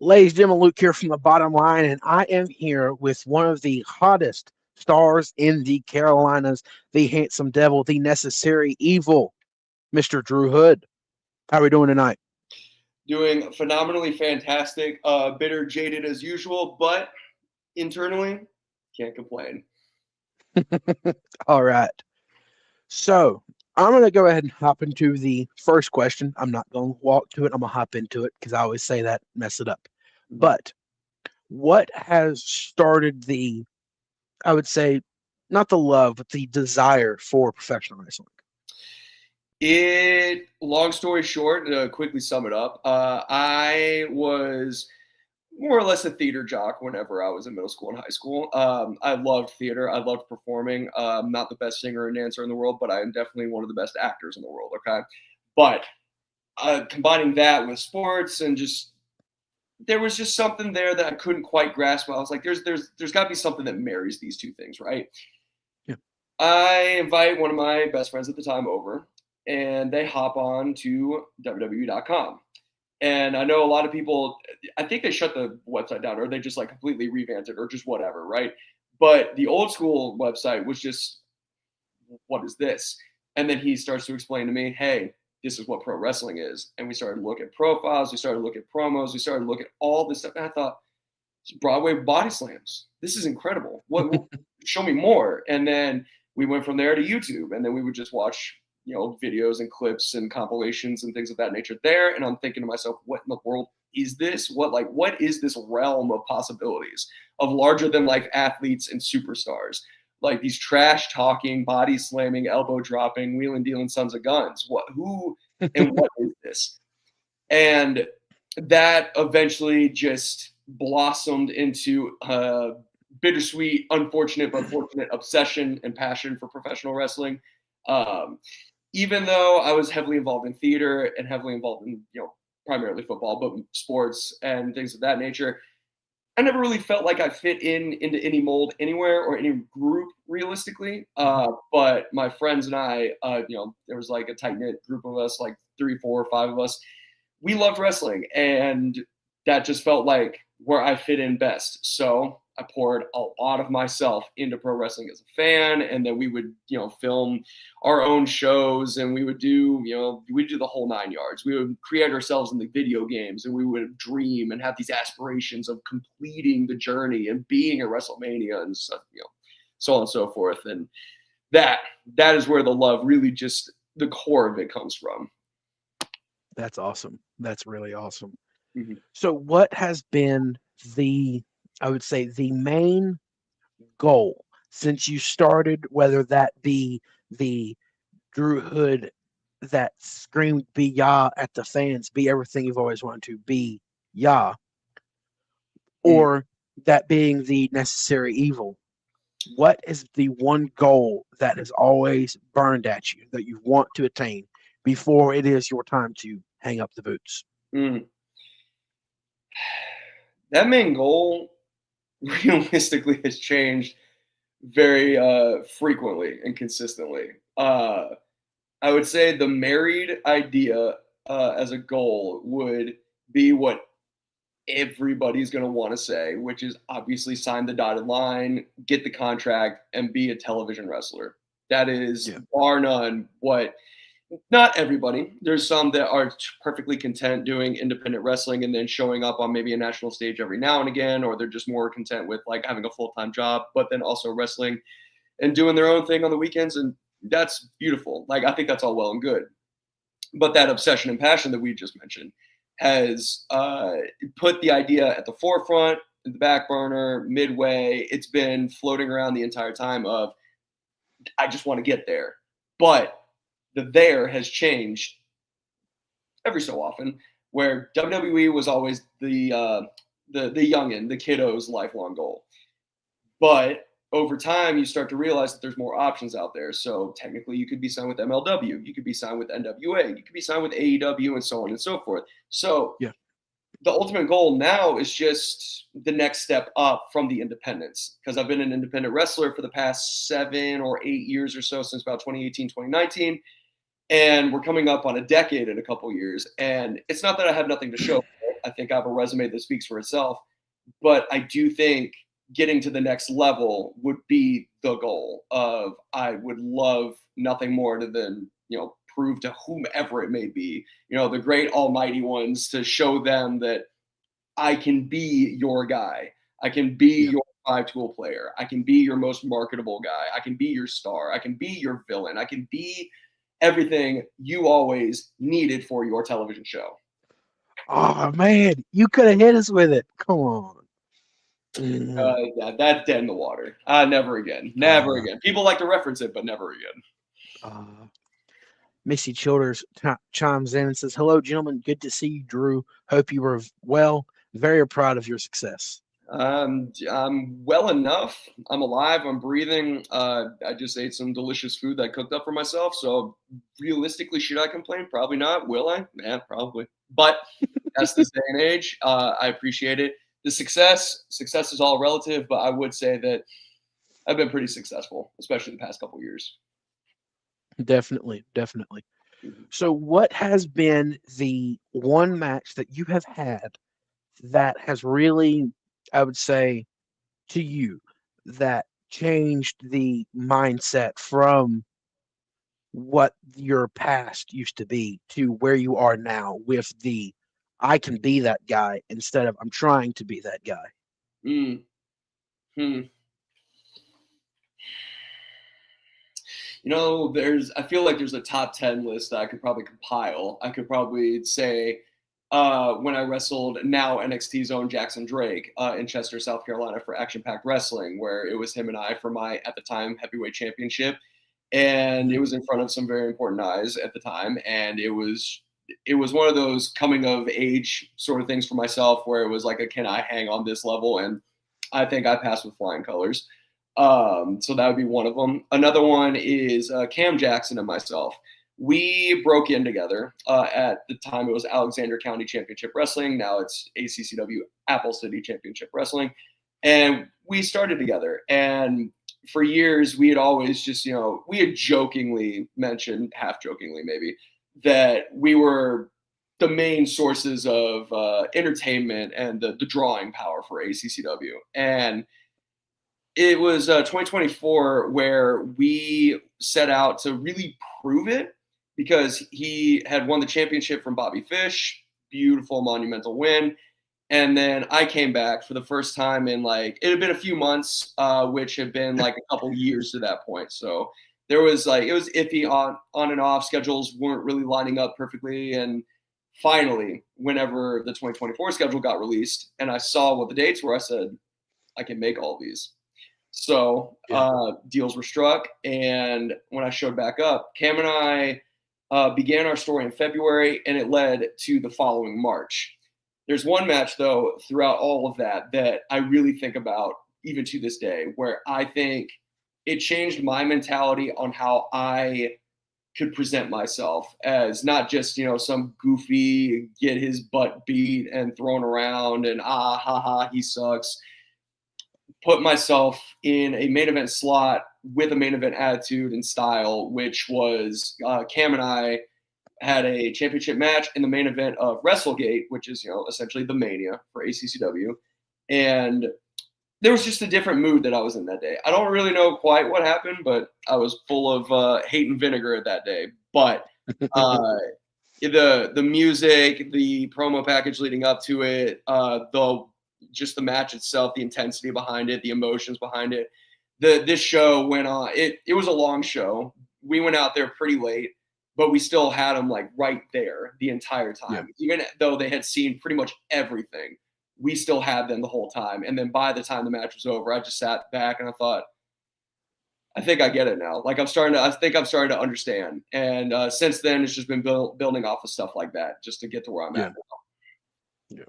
Ladies and gentlemen, Luke here from the bottom line, and I am here with one of the hottest stars in the Carolinas, the handsome devil, the necessary evil, Mr. Drew Hood. How are we doing tonight? Doing phenomenally fantastic. Bitter, jaded as usual, but internally, can't complain. All right. So I'm going to go ahead and hop into the first question. I'm not going to walk to it. I'm going to hop into it because I always say that, mess it up. But what has started the, I would say, not the love, but the desire for professional wrestling? Long story short, to quickly sum it up, I was more or less a theater jock whenever I was in middle school and high school. I loved theater. I loved performing. I'm not the best singer and dancer in the world, but I am definitely one of the best actors in the world. Okay. But combining that with sports and there was just something there that I couldn't quite grasp. I was like, there's got to be something that marries these two things, right? Yeah. I invite one of my best friends at the time over, and they hop on to WWE.com. And I know a lot of people, I think they shut the website down or they just like completely revamped it or just whatever, right? But the old school website was just, what is this? And then he starts to explain to me, hey, this is what pro wrestling is. And we started to look at profiles, we started to look at promos, we started to look at all this stuff. And I thought, Broadway body slams. This is incredible. What show me more? And then we went from there to YouTube, and then we would just watch, videos and clips and compilations and things of that nature there. And I'm thinking to myself, what in the world is this? What is this realm of possibilities of larger than life athletes and superstars? Like these trash talking, body slamming, elbow dropping, wheeling dealing sons of guns. Who and what is this? And that eventually just blossomed into a bittersweet, unfortunate, but fortunate obsession and passion for professional wrestling. Even though I was heavily involved in theater and heavily involved in, primarily football, but sports and things of that nature, I never really felt like I fit into any mold anywhere or any group realistically. But my friends and I, there was like a tight knit group of us, like 3, 4, 5 of us. We loved wrestling, and that just felt like where I fit in best. So I poured a lot of myself into pro wrestling as a fan, and then we would, film our own shows, and we would do, we'd do the whole 9 yards. We would create ourselves in the video games, and we would dream and have these aspirations of completing the journey and being at WrestleMania and stuff, so on and so forth. And that is where the love really just the core of it comes from. That's awesome. That's really awesome. Mm-hmm. So what has been I would say the main goal since you started, whether that be the Drew Hood that screamed be Yah at the fans, be everything you've always wanted to be Yah, or that being the necessary evil? What is the one goal that has always burned at you that you want to attain before it is your time to hang up the boots? That main goal realistically has changed very frequently and consistently. I would say the married idea as a goal would be what everybody's going to want to say, which is obviously sign the dotted line, get the contract, and be a television wrestler. That is bar none what. Not everybody. There's some that are perfectly content doing independent wrestling and then showing up on maybe a national stage every now and again, or they're just more content with like having a full-time job, but then also wrestling and doing their own thing on the weekends. And that's beautiful. Like, I think that's all well and good. But that obsession and passion that we just mentioned has put the idea at the forefront, in the back burner, midway. It's been floating around the entire time of, I just want to get there. But the there has changed every so often, where WWE was always the youngin, the kiddo's lifelong goal. But over time, you start to realize that there's more options out there. So technically, you could be signed with MLW, you could be signed with NWA, you could be signed with AEW, and so on and so forth. So the ultimate goal now is just the next step up from the independents, because I've been an independent wrestler for the past 7 or 8 years or so, since about 2018, 2019. And we're coming up on a decade in a couple years. And it's not that I have nothing to show for it. I think I have a resume that speaks for itself. But I do think getting to the next level would be the goal of I would love nothing more than, prove to whomever it may be, the great almighty ones, to show them that I can be your guy. I can be Yeah. your five-tool player. I can be your most marketable guy. I can be your star. I can be your villain. I can be everything you always needed for your television show. Oh man, you could have hit us with it. Come on. Mm. Yeah, that's dead in the water. Never again. Never Uh, again. People like to reference it, but never again. uh, Missy Childers chimes in and says, "Hello, gentlemen. Good to see you, Drew. Hope you were well. Very proud of your success." I'm well enough. I'm alive. I'm breathing. I just ate some delicious food that I cooked up for myself. So realistically, should I complain? Probably not. Will I? Yeah, probably. But that's this day and age. I appreciate it. The success is all relative, but I would say that I've been pretty successful, especially the past couple of years. Definitely, definitely. Mm-hmm. So, what has been the one match that you have had that has really, I would say, to you, that changed the mindset from what your past used to be to where you are now with the I can be that guy instead of I'm trying to be that guy? Mm-hmm. I feel like there's a top 10 list that I could probably compile. I could probably say when I wrestled now NXT's own Jackson Drake in Chester, South Carolina for Action Packed Wrestling, where it was him and I for my, at the time, heavyweight championship. And it was in front of some very important eyes at the time. And it was one of those coming of age sort of things for myself where it was like, can I hang on this level? And I think I passed with flying colors. So that would be one of them. Another one is Cam Jackson and myself. We broke in together. At the time, it was Alexander County Championship Wrestling. Now it's ACCW Apple City Championship Wrestling. And we started together. And for years, we had always just, we had jokingly mentioned, half jokingly maybe, that we were the main sources of entertainment and the drawing power for ACCW. And it was 2024 where we set out to really prove it because he had won the championship from Bobby Fish, beautiful monumental win. And then I came back for the first time in it had been a few months, which had been like a couple years to that point. So there was it was iffy on and off. Schedules weren't really lining up perfectly. And finally, whenever the 2024 schedule got released and I saw what the dates were, I said, I can make all these. So deals were struck, and when I showed back up, Cam and I began our story in February, and it led to the following March. There's one match, though, throughout all of that I really think about even to this day, where I think it changed my mentality on how I could present myself as not just, some goofy, get his butt beat and thrown around and ha ha, he sucks. Put myself in a main event slot with a main event attitude and style, which was Cam and I had a championship match in the main event of WrestleGate, which is, essentially the Mania for ACCW. And there was just a different mood that I was in that day. I don't really know quite what happened, but I was full of hate and vinegar that day. But the music, the promo package leading up to it, the match itself, the intensity behind it, the emotions behind it. This show went on. It was a long show. We went out there pretty late, but we still had them right there the entire time. Yeah. Even though they had seen pretty much everything, we still had them the whole time. And then by the time the match was over, I just sat back and I thought, I think I get it now. I think I'm starting to understand. And since then, it's just been building off of stuff like that just to get to where I'm at now. Yeah.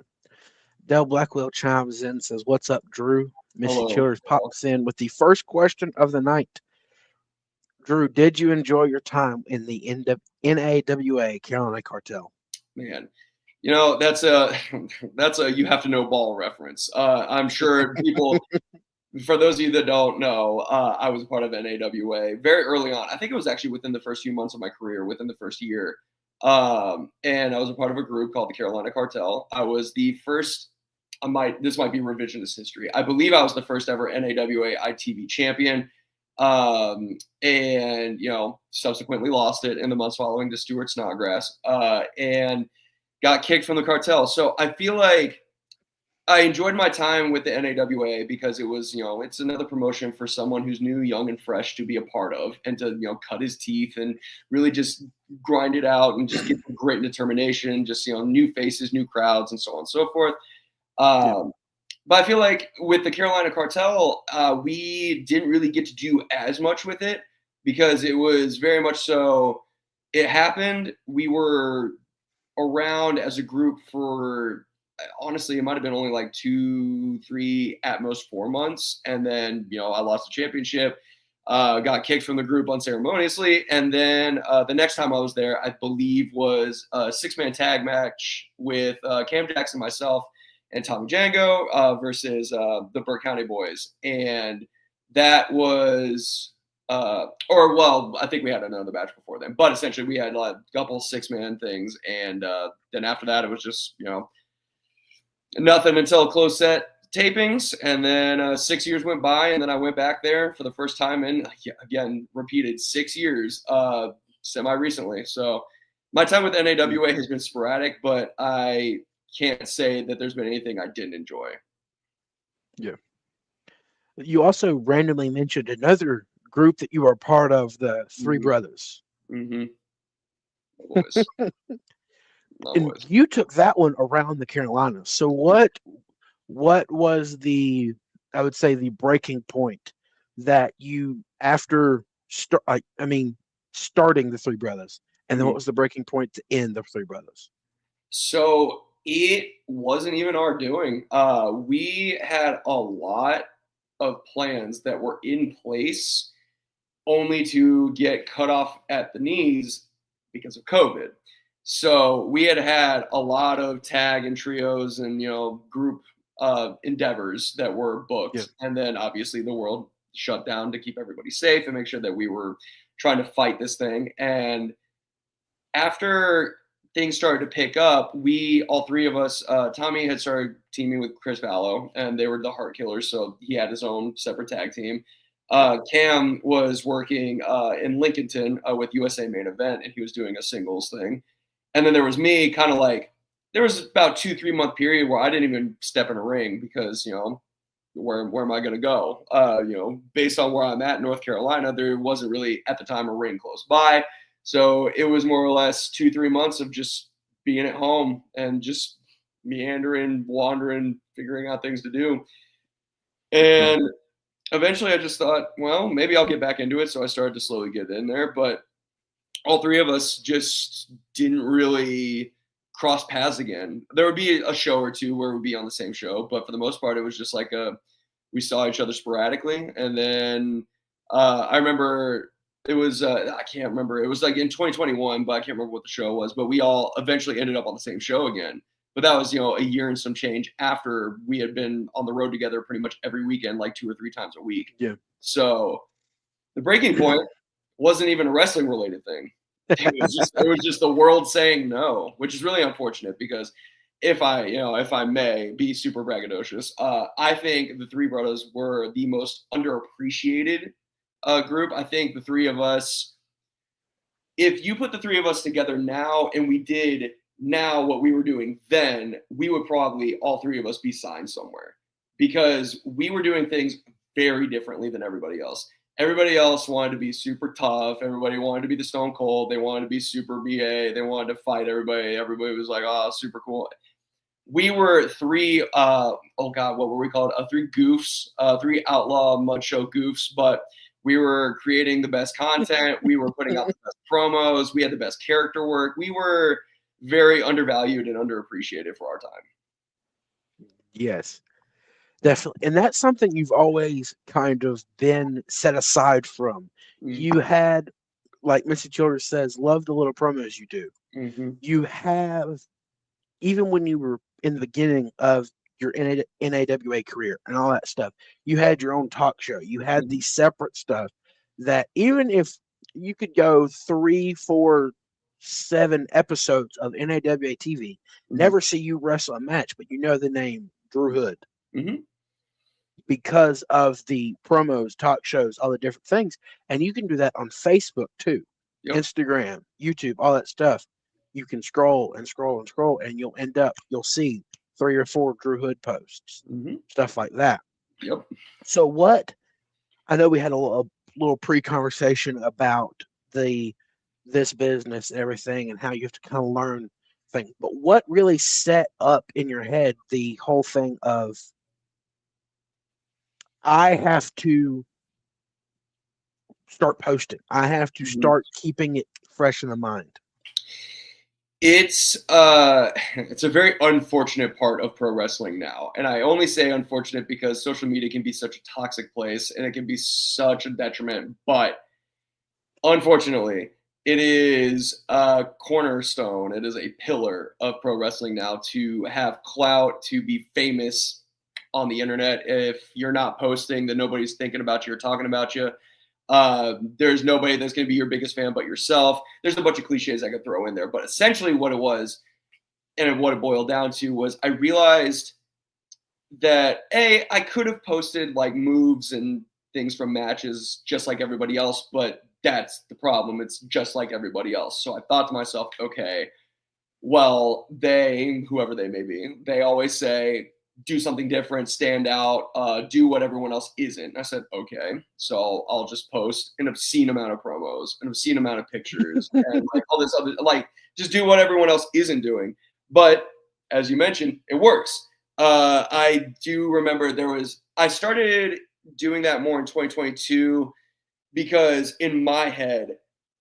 Del Blackwell chimes in and says, "What's up, Drew?" Missy Childers pops in with the first question of the night. Drew, did you enjoy your time in the NAWA Carolina Cartel? Man, that's a you have to know ball reference. I'm sure people, for those of you that don't know, I was a part of NAWA very early on. I think it was actually within the first few months of my career, within the first year. And I was a part of a group called the Carolina Cartel. I was the first. This might be revisionist history. I believe I was the first ever NAWA ITV champion, and subsequently lost it in the months following to Stuart Snodgrass, and got kicked from the cartel. So I feel like I enjoyed my time with the NAWA because it was, it's another promotion for someone who's new, young, and fresh to be a part of, and to, cut his teeth and really just grind it out and just get grit and determination, just, new faces, new crowds, and so on and so forth. But I feel like with the Carolina Cartel, we didn't really get to do as much with it because it was very much so, it happened. We were around as a group for, honestly, it might have been only like 2, 3, at most 4 months. And then, I lost the championship, got kicked from the group unceremoniously. And then the next time I was there, I believe was a 6-man tag match with Cam Jackson, myself, and Tommy Django versus the Burke County Boys. And that was, I think we had another match before then. But essentially, we had a couple 6-man things. And then after that, it was just, nothing until closed set tapings. And then 6 years went by, and then I went back there for the first time in, again, repeated 6 years, semi-recently. So my time with NAWA has been sporadic, but I can't say that there's been anything I didn't enjoy. Yeah. You also randomly mentioned another group that you were part of, the Three Brothers. Mm-hmm. And you took that one around the Carolinas. So what was the, I would say, the breaking point that you, after starting the Three Brothers, and then what was the breaking point to end the Three Brothers? So it wasn't even our doing. We had a lot of plans that were in place only to get cut off at the knees because of COVID. So we had a lot of tag and trios and, group endeavors that were booked. Yeah. And then obviously the world shut down to keep everybody safe and make sure that we were trying to fight this thing. And after things started to pick up, all three of us, Tommy had started teaming with Chris Vallow, and they were the Heart Killers, so he had his own separate tag team. Cam was working in Lincolnton with USA Main Event, and he was doing a singles thing. And then there was me, kind of like, there was about 2-3 month period where I didn't even step in a ring because, where am I going to go? Based on where I'm at in North Carolina, there wasn't really at the time a ring close by. So it was more or less 2-3 months of just being at home and just meandering, wandering, figuring out things to do. And eventually I just thought, well, maybe I'll get back into it. So I started to slowly get in there. But all three of us just didn't really cross paths again. There would be a show or two where we'd be on the same show. But for the most part, it was just like we saw each other sporadically. And then I remember it was, I can't remember. It was like in 2021, but I can't remember what the show was. But we all eventually ended up on the same show again. But that was, a year and some change after we had been on the road together pretty much every weekend, like 2 or 3 times a week. Yeah. So the breaking point wasn't even a wrestling related thing. It was just the world saying no, which is really unfortunate because if I may be super braggadocious, I think the Three Brothers were the most underappreciated group. I think the three of us, if you put the three of us together now and we did now what we were doing then, we would probably, all three of us, be signed somewhere because we were doing things very differently than everybody else. Everybody else wanted to be super tough. Everybody wanted to be the Stone Cold. They wanted to be super BA. They wanted to fight everybody. Everybody was like, oh, super cool. We were three, what were we called? 3 goofs, 3 outlaw mud show goofs, but we were creating the best content. We were putting out the best promos. We had the best character work. We were very undervalued and underappreciated for our time. Yes, definitely. And that's something you've always kind of been set aside from. Mm-hmm. You had, like Missy Childers says, love the little promos you do. Mm-hmm. You have, even when you were in the beginning of your NAWA career and all that stuff, you had your own talk show. You had these separate stuff that even if you could go 3, 4, 7 episodes of NAWA TV, never see you wrestle a match, but you know the name Drew Hood Mm-hmm. because of the promos, talk shows, all the different things. And you can do that on Facebook too, Yep. Instagram, YouTube, all that stuff. You can scroll and scroll and scroll, and you'll see 3 or 4 Drew Hood posts, stuff like that. Yep. So what? I know we had a little pre-conversation about this business and everything, and how you have to kind of learn things. But what really set up in your head the whole thing of I have to start posting. I have to start keeping it fresh in the mind. It's a very unfortunate part of pro wrestling now. And I only say unfortunate because social media can be such a toxic place and it can be such a detriment. But unfortunately, it is a cornerstone. It is a pillar of pro wrestling now to have clout, to be famous on the internet. If you're not posting, then nobody's thinking about you or talking about you. There's nobody that's going to be your biggest fan but yourself. There's a bunch of cliches I could throw in there, but essentially what it was and what it boiled down to was I realized that I could have posted like moves and things from matches just like everybody else, but that's the problem. It's just like everybody else. So I thought to myself, okay, well, whoever they may be, they always say, do something different, stand out, do what everyone else isn't. And I said, okay, so I'll just post an obscene amount of promos, an obscene amount of pictures, and like all this other, like just do what everyone else isn't doing. But as you mentioned, it works. I do remember I started doing that more in 2022 because in my head,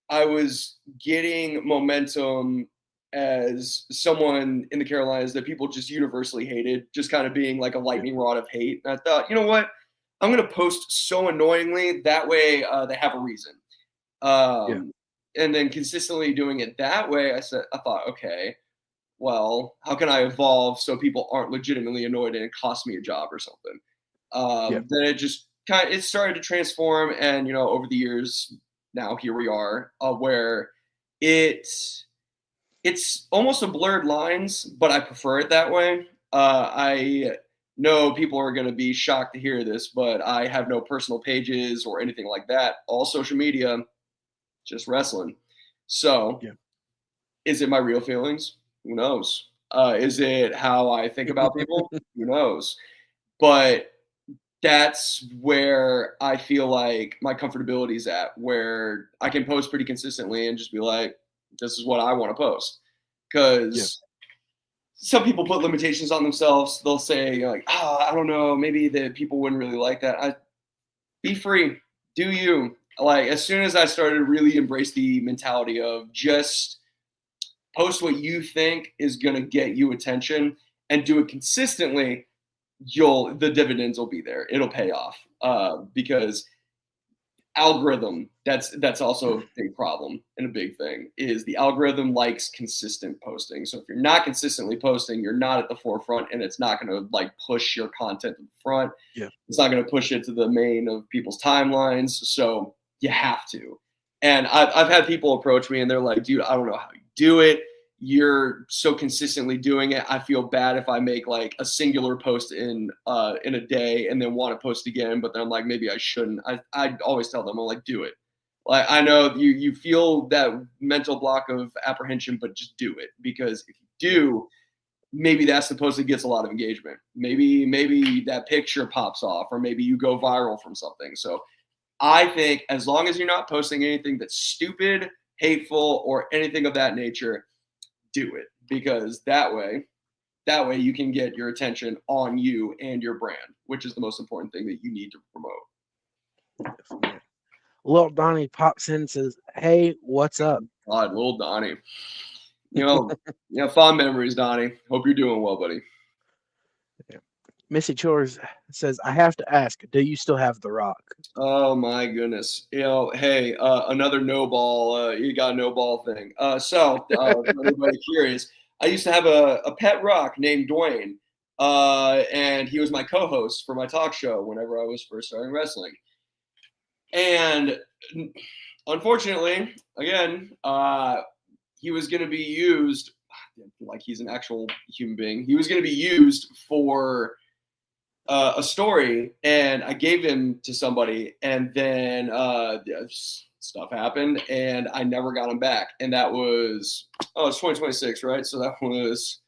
I was getting momentum as someone in the Carolinas that people just universally hated, just kind of being like a lightning rod of hate. And I thought, you know what? I'm going to post so annoyingly. That way they have a reason. And then consistently doing it that way, I thought, okay, well, how can I evolve so people aren't legitimately annoyed and it costs me a job or something? Then it just it started to transform. And, over the years, now here we are where it's almost a blurred lines, but I prefer it that way. I know people are going to be shocked to hear this, but I have no personal pages or anything like that. All social media, just wrestling. So is it my real feelings? Who knows? Is it how I think about people? Who knows? But that's where I feel like my comfortability is at, where I can post pretty consistently and just be like, this is what I want to post. Because some people put limitations on themselves. They'll say like, I don't know, maybe the people wouldn't really like that. Be free, do you. Like as soon as I started to really embrace the mentality of just post what you think is going to get you attention and do it consistently, the dividends will be there. It'll pay off because algorithm, that's also a big problem and a big thing is the algorithm likes consistent posting. So if you're not consistently posting, you're not at the forefront and it's not going to like push your content to the front. It's not going to push it to the main of people's timelines. So you have to. And I've had people approach me and they're like, dude, I don't know how you do it. You're so consistently doing it. I feel bad if I make like a singular post in a day and then want to post again, but then I'm like, maybe I shouldn't. I always tell them, I'm like, do it. Like I know you feel that mental block of apprehension, but just do it because if you do, maybe that's the post that gets a lot of engagement. Maybe that picture pops off, or maybe you go viral from something. So I think as long as you're not posting anything that's stupid, hateful, or anything of that nature, do it because that way you can get your attention on you and your brand, which is the most important thing that you need to promote. Little Donnie pops in and says, hey, what's up? God, little Donnie. Fond memories, Donnie. Hope you're doing well, buddy. Missy Chores says, I have to ask, do you still have The Rock? Oh my goodness. Hey, another no ball, you got a no ball thing. So for anybody curious, I used to have a pet rock named Dwayne. And he was my co-host for my talk show whenever I was first starting wrestling. And unfortunately, again, he was going to be used like he's an actual human being. He was going to be used for a story, and I gave him to somebody, and then stuff happened, and I never got him back. And that was it's 2026, right? So that was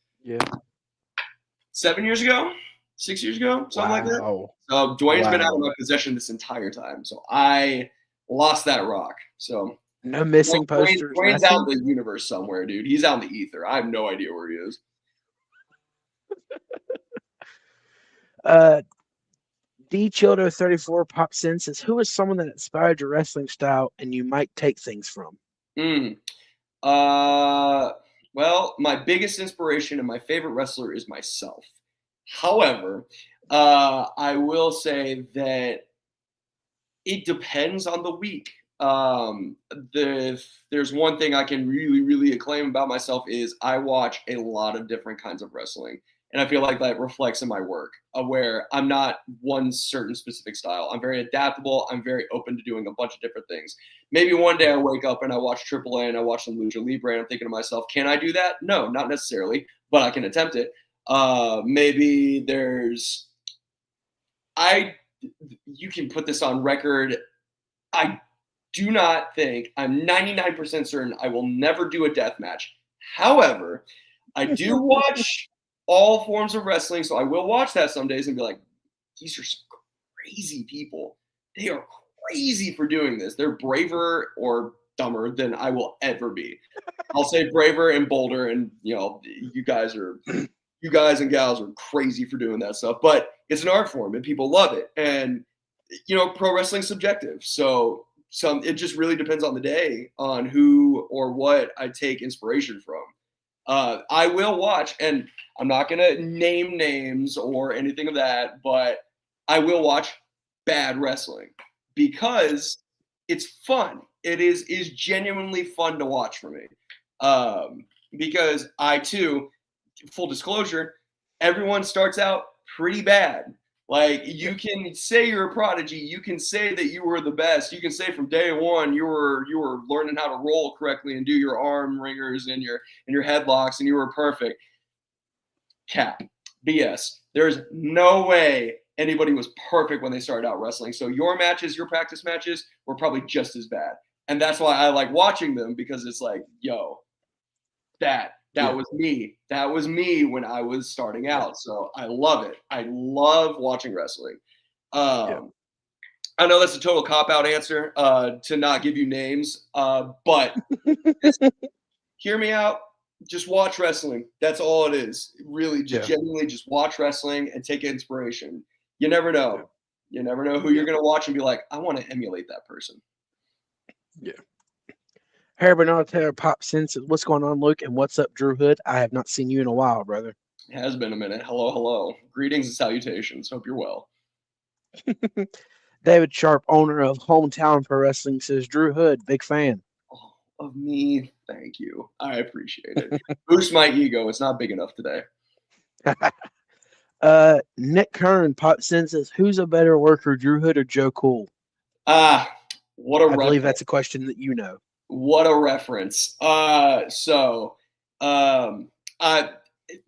7 years ago, 6 years ago, something like that. So Dwayne's been out of my possession this entire time, so I lost that rock. So no missing posters. Dwayne's out in the universe somewhere, dude. He's out in the ether. I have no idea where he is. D Childo 34 pops in, says, who is someone that inspired your wrestling style and you might take things from? Well, my biggest inspiration and my favorite wrestler is myself. However, I will say that it depends on the week. There's one thing I can really, really acclaim about myself is I watch a lot of different kinds of wrestling. And I feel like that reflects in my work, where I'm not one certain specific style. I'm very adaptable. I'm very open to doing a bunch of different things. Maybe one day I wake up and I watch AAA and I watch some Lucha Libre and I'm thinking to myself, can I do that? No, not necessarily, but I can attempt it. Maybe you can put this on record. I do not think, I'm 99% certain I will never do a death match. However, I do watch all forms of wrestling, so I will watch that some days and be like, these are some crazy people. They are crazy for doing this. They're braver or dumber than I will ever be. I'll say braver and bolder, and you guys and gals are crazy for doing that stuff, but it's an art form and people love it. And pro wrestling's subjective, so it just really depends on the day on who or what I take inspiration from. I will watch, and I'm not going to name names or anything of that, but I will watch bad wrestling because it's fun. It is genuinely fun to watch for me. Because I too, full disclosure, everyone starts out pretty bad. Like, you can say you're a prodigy. You can say that you were the best. You can say from day one you were learning how to roll correctly and do your arm ringers and your headlocks, and you were perfect. Cap. BS. There's no way anybody was perfect when they started out wrestling. So your practice matches were probably just as bad. And that's why I like watching them, because it's like, yo, that was me. That was me when I was starting out. So I love it. I love watching wrestling. I know that's a total cop-out answer to not give you names, but hear me out. Just watch wrestling. That's all it is. Really, genuinely just watch wrestling and take inspiration. You never know. You never know who you're going to watch and be like, I want to emulate that person. Yeah. Harry Bernard Taylor pops in, says, what's going on, Luke? And what's up, Drew Hood? I have not seen you in a while, brother. It has been a minute. Hello, hello. Greetings and salutations. Hope you're well. David Sharp, owner of Hometown Pro Wrestling, says, Drew Hood, big fan. Oh, of me? Thank you. I appreciate it. Boost my ego. It's not big enough today. Nick Kern pops in, says, who's a better worker, Drew Hood or Joe Cool? What a I believe that's a question that you know. What a reference.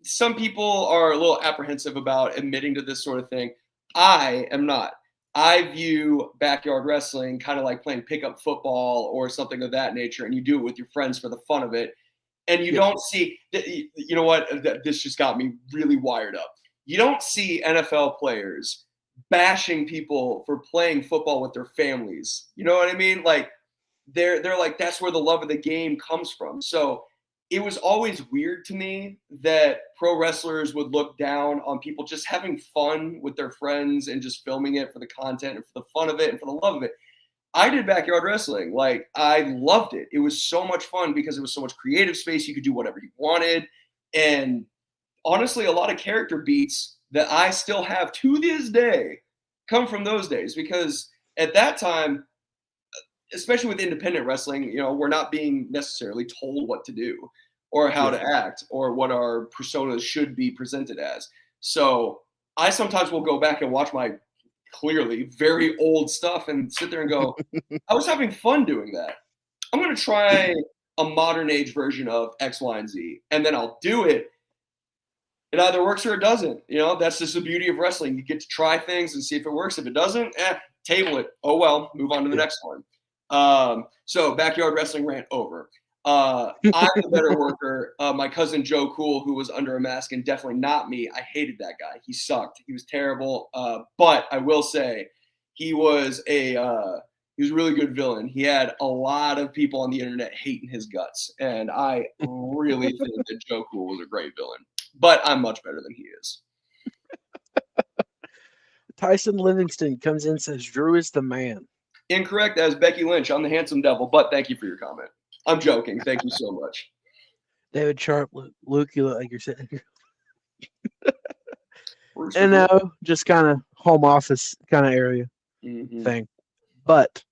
Some people are a little apprehensive about admitting to this sort of thing. I am not. I view backyard wrestling kind of like playing pickup football or something of that nature, and you do it with your friends for the fun of it. And you don't see, you know what, this just got me really wired up. You don't see NFL players bashing people for playing football with their families. You know what I mean? Like, they're like, that's where the love of the game comes from. So it was always weird to me that pro wrestlers would look down on people just having fun with their friends and just filming it for the content and for the fun of it and for the love of it. I did backyard wrestling. Like, I loved it. It was so much fun because it was so much creative space. You could do whatever you wanted. And honestly, a lot of character beats that I still have to this day come from those days, because at that time, especially with independent wrestling, we're not being necessarily told what to do or how to act or what our personas should be presented as. So I sometimes will go back and watch my clearly very old stuff and sit there and go, I was having fun doing that. I'm going to try a modern age version of X, Y, and Z, and then I'll do it. It either works or it doesn't. That's just the beauty of wrestling. You get to try things and see if it works. If it doesn't, table it. Oh well, move on to the next one. So backyard wrestling rant over. I'm the better worker. My cousin Joe Cool, who was under a mask, and definitely not me. I hated that guy. He sucked. He was terrible. But I will say, he was a really good villain. He had a lot of people on the internet hating his guts, and I really think that Joe Cool was a great villain. But I'm much better than he is. Tyson Livingston comes in and says Drew is the man. Incorrect. As Becky Lynch. I'm the handsome devil. But thank you for your comment. I'm joking. Thank you so much. David Sharp, Luke, you look like you're sitting here. And now, just kind of home office kind of area thing. But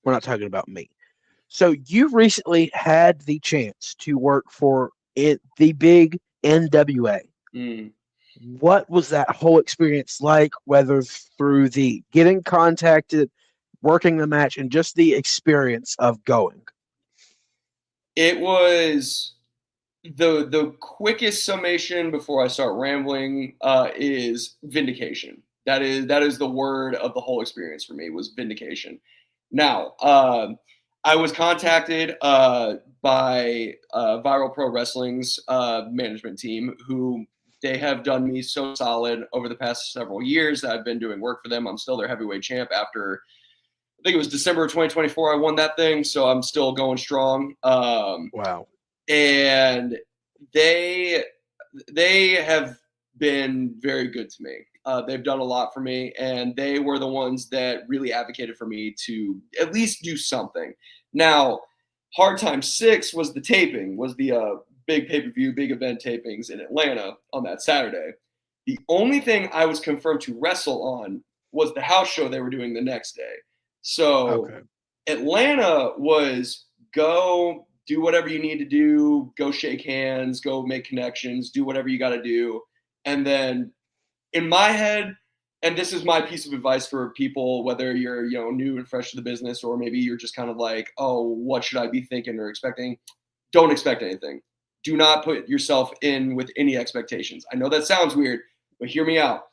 we're not talking about me. So you recently had the chance to work for the big NWA. What was that whole experience like, whether through the getting contacted, working the match, and just the experience of going? It was the quickest summation before I start rambling is vindication. That is the word of the whole experience for me, was vindication. Now, I was contacted by Viral Pro Wrestling's management team, who they have done me so solid over the past several years that I've been doing work for them. I'm still their heavyweight champ after, I think it was December of 2024 I won that thing, so I'm still going strong. Wow. And they have been very good to me. They've done a lot for me, and they were the ones that really advocated for me to at least do something. Now, Hard Time 6 was the taping, was the big pay-per-view, big event tapings in Atlanta on that Saturday. The only thing I was confirmed to wrestle on was the house show they were doing the next day. So Atlanta was go do whatever you need to do, go shake hands, go make connections, do whatever you got to do. And then in my head, and this is my piece of advice for people, whether you're new and fresh to the business, or maybe you're just kind of like, oh, what should I be thinking or expecting? Don't expect anything. Do not put yourself in with any expectations. I know that sounds weird, but hear me out.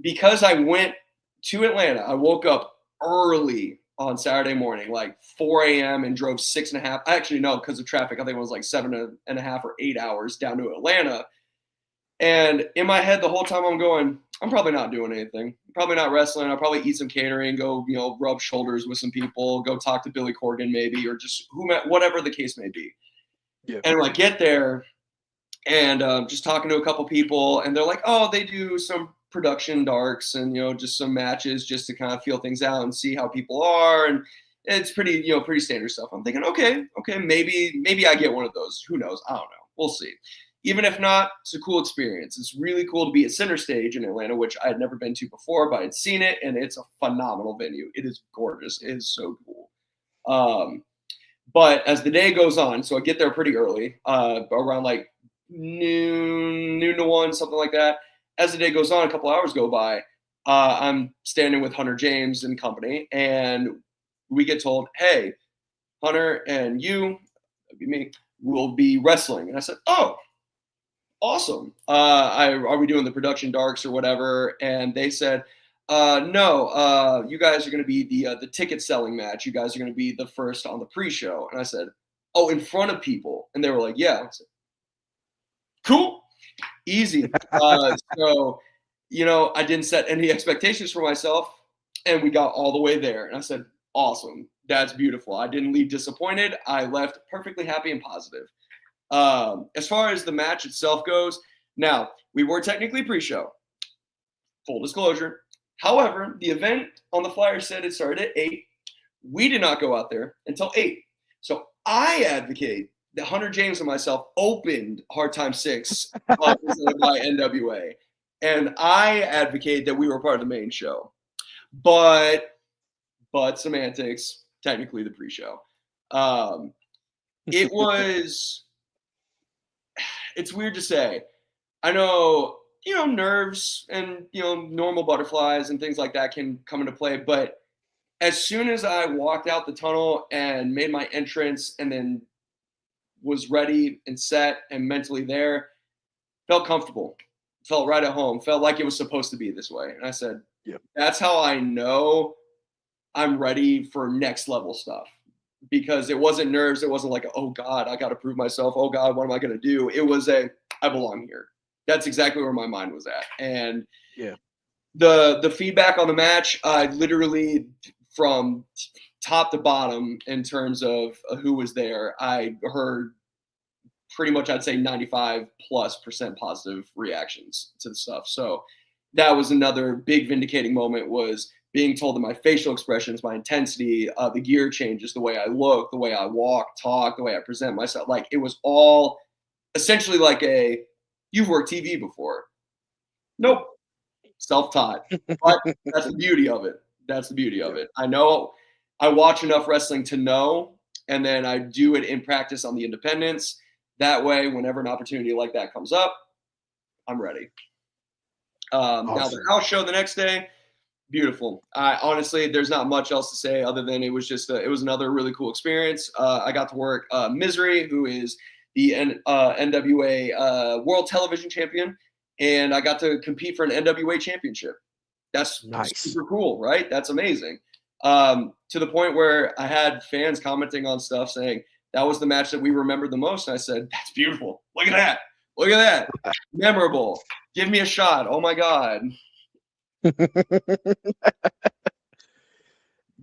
Because I went to Atlanta, I woke up early on Saturday morning, like 4 a.m. and drove 6.5. Actually, no, because of traffic. I think it was like 7.5 or 8 hours down to Atlanta. And in my head, the whole time I'm going, I'm probably not doing anything. I'm probably not wrestling. I'll probably eat some catering, go, rub shoulders with some people, go talk to Billy Corgan maybe, or just whatever the case may be. Yeah. And I get there and just talking to a couple people, and they're like, oh, they do some production darks and, just some matches just to kind of feel things out and see how people are. And it's pretty standard stuff. I'm thinking, okay, maybe I get one of those. Who knows? I don't know. We'll see. Even if not, it's a cool experience. It's really cool to be at Center Stage in Atlanta, which I had never been to before, but I'd seen it, and it's a phenomenal venue. It is gorgeous. It is so cool. But as the day goes on, so I get there pretty early, around like noon to 1, something like that. As the day goes on, a couple hours go by. I'm standing with Hunter James and company, and we get told, hey, Hunter and you, that'd be me, will be wrestling. And I said, oh, awesome. Are we doing the production darks or whatever? And they said, no, you guys are going to be the ticket selling match. You guys are going to be the first on the pre-show. And I said, oh, in front of people. And they were like, yeah. I said, cool. Easy. So, I didn't set any expectations for myself, and we got all the way there. And I said, awesome. That's beautiful. I didn't leave disappointed. I left perfectly happy and positive. As far as the match itself goes, now, we were technically pre-show. Full disclosure. However, the event on the flyer said it started at 8. We did not go out there until 8. So I advocate that Hunter James and myself opened Hard Time 6 by NWA. And I advocate that we were part of the main show. But semantics, technically the pre-show. It was, it's weird to say. I know, nerves and, normal butterflies and things like that can come into play. But as soon as I walked out the tunnel and made my entrance and then was ready and set and mentally there. Felt comfortable. Felt right at home. Felt like it was supposed to be this way. And I said, Yep. that's how I know I'm ready for next level stuff. Because it wasn't nerves. It wasn't like, oh God, I got to prove myself. Oh God, what am I going to do? It was I belong here. That's exactly where my mind was at. And yeah, the feedback on the match, I literally from top to bottom in terms of who was there, I heard pretty much, I'd say 95+% positive reactions to the stuff. So that was another big vindicating moment, was being told that my facial expressions, my intensity, the gear changes, the way I look, the way I walk, talk, the way I present myself, like it was all essentially like you've worked TV before. Nope. Self-taught. But that's the beauty of it. That's the beauty of it. I know I watch enough wrestling to know, and then I do it in practice on the independents. That way, whenever an opportunity like that comes up, I'm ready. awesome. Now, the house show the next day, beautiful. Honestly, there's not much else to say other than it was just it was another really cool experience. I got to work Misery, who is the NWA World Television Champion, and I got to compete for an NWA Championship. That's Nice. super cool, right? That's amazing. To the point where I had fans commenting on stuff saying that was the match that we remembered the most. And I said, that's beautiful. Look at that. Look at that. Memorable. Give me a shot. Oh my God.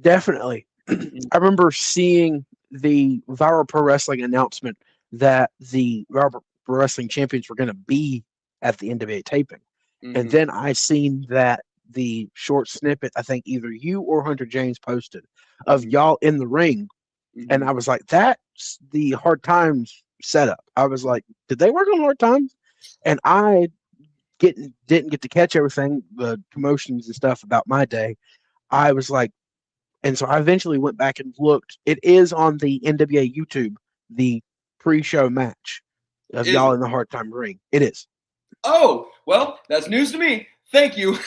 Definitely. I remember seeing the Viral Pro Wrestling announcement that the Viral Pro Wrestling champions were going to be at the NWA taping. Mm-hmm. And then I seen that the short snippet, I think either you or Hunter James posted, of y'all in the ring. Mm-hmm. And I was like, that's the Hard Times setup. I was like, did they work on Hard Times? And I didn't get to catch everything, the promotions and stuff about my day. I was like, and so I eventually went back and looked. It is on the NWA YouTube, the pre-show match of y'all in the Hard Time ring. It is. Oh, well, that's news to me. Thank you.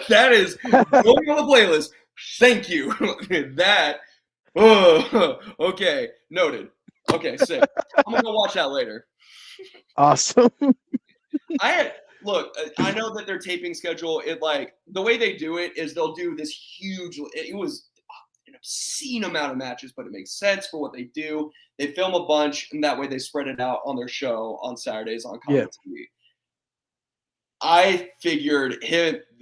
That is going on the playlist. Thank you. That. Oh, okay. Noted. Okay, sick. I'm going to go watch that later. Awesome. Look, I know that their taping schedule, the way they do it is they'll do this huge, it was an obscene amount of matches, but it makes sense for what they do. They film a bunch, and that way they spread it out on their show on Saturdays on Comic TV. I figured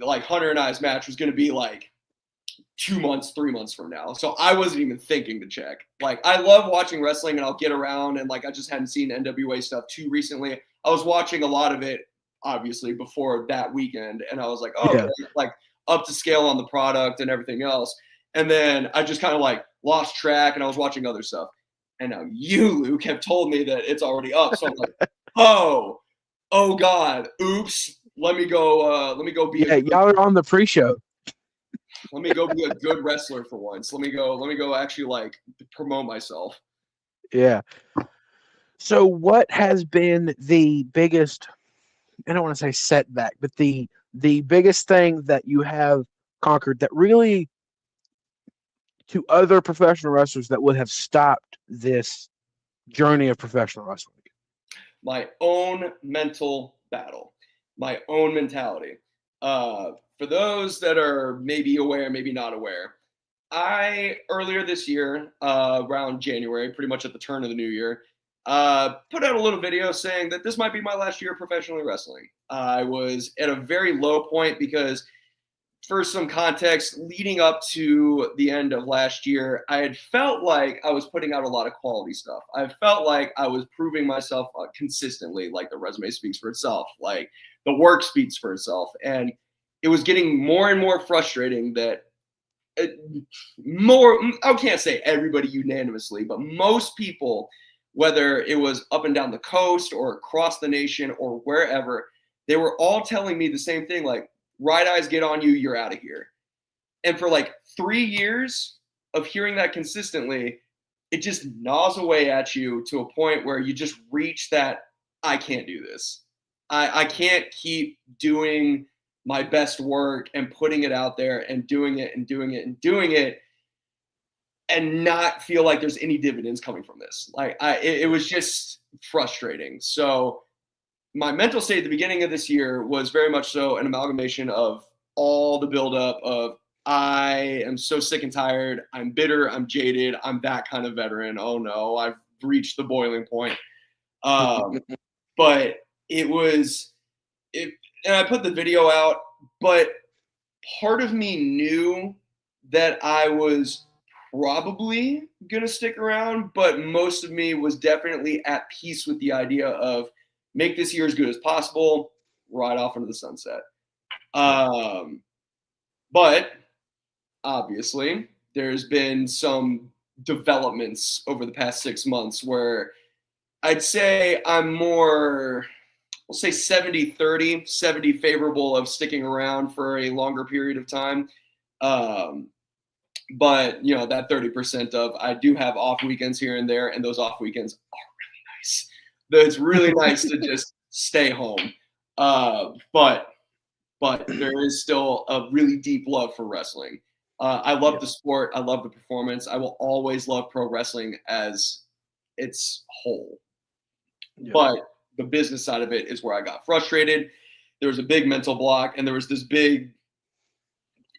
Hunter and I's match was going to be 2 months, 3 months from now. So I wasn't even thinking to check. I love watching wrestling, and I'll get around, and I just hadn't seen NWA stuff too recently. I was watching a lot of it, obviously, before that weekend, and I was like, oh, yeah. Okay, up to scale on the product and everything else. And then I just kind of lost track, and I was watching other stuff. And now you, Luke, have told me that it's already up. So I'm like, oh God, oops. Let me go be y'all are on the pre-show. Let me go be a good wrestler for once. Let me go actually promote myself. Yeah. So what has been the biggest, I don't want to say setback, but the biggest thing that you have conquered that really, to other professional wrestlers, that would have stopped this journey of professional wrestling? My own mental battle, my own mentality. For those that are maybe aware, maybe not aware, I, earlier this year, around January, pretty much at the turn of the new year, put out a little video saying that this might be my last year professionally wrestling. I was at a very low point because, for some context, leading up to the end of last year, I had felt like I was putting out a lot of quality stuff. I felt like I was proving myself consistently, the resume speaks for itself, the work speaks for itself. And it was getting more and more frustrating that I can't say everybody unanimously, but most people, whether it was up and down the coast or across the nation or wherever, they were all telling me the same thing, right eyes get on you, you're out of here. And for 3 years of hearing that consistently, it just gnaws away at you to a point where you just reach that, I can't do this. I can't keep doing my best work and putting it out there and doing it and doing it and doing it. and not feel like there's any dividends coming from this. Like it was just frustrating. So my mental state at the beginning of this year was very much so an amalgamation of all the buildup of I am so sick and tired. I'm bitter. I'm jaded. I'm that kind of veteran. Oh no, I've reached the boiling point. But it was it, and I put the video out. But part of me knew that I was probably gonna stick around, but most of me was definitely at peace with the idea of make this year as good as possible, ride off into the sunset. But obviously, there's been some developments over the past 6 months where I'd say I'm more, we'll say 70-30, 70 favorable of sticking around for a longer period of time. But, you know, that 30% of I do have off weekends here and there, and those off weekends are really nice. It's really nice to just stay home. But there is still a really deep love for wrestling. I love the sport. I love the performance. I will always love pro wrestling as its whole. But the business side of it is where I got frustrated. There was a big mental block, and there was this big,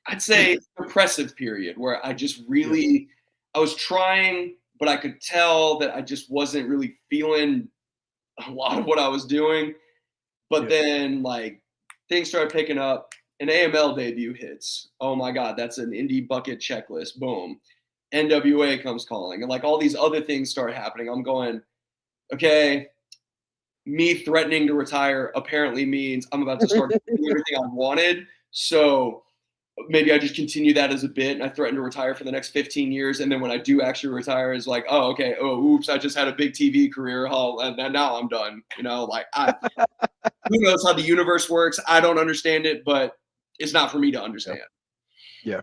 I'd say, depressive period where I just really, I was trying, but I could tell that I just wasn't really feeling a lot of what I was doing. But then, like, things started picking up. An AML debut hits. Oh my God, that's an indie bucket checklist. Boom. NWA comes calling. And like all these other things start happening. I'm going, okay, me threatening to retire apparently means I'm about to start doing everything I wanted. So maybe I just continue that as a bit and I threaten to retire for the next 15 years. And then when I do actually retire, it's like, oh, okay. Oh, oops. I just had a big TV career. Oh, and now I'm done. You know, like who knows how the universe works? I don't understand it, but it's not for me to understand. Yeah.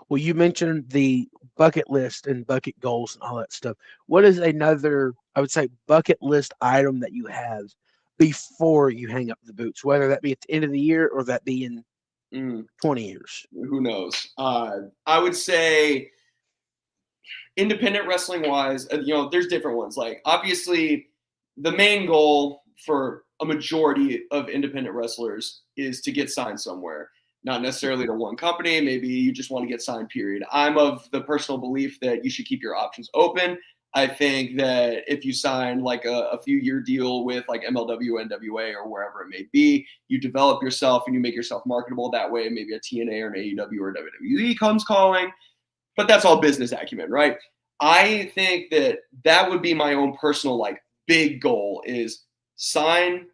Well, you mentioned the bucket list and bucket goals and all that stuff. What is another, I would say, bucket list item that you have before you hang up the boots, whether that be at the end of the year or that be in 20 years? Who knows? I would say independent wrestling wise, you know, there's different ones. Like obviously the main goal for a majority of independent wrestlers is to get signed somewhere, not necessarily to one company. Maybe you just want to get signed, period. I'm of the personal belief that you should keep your options open. I think that if you sign like a few-year deal with like MLW, NWA, or wherever it may be, you develop yourself and you make yourself marketable that way. Maybe a TNA or an AEW or WWE comes calling, but that's all business acumen, right? I think that would be my own personal like big goal is sign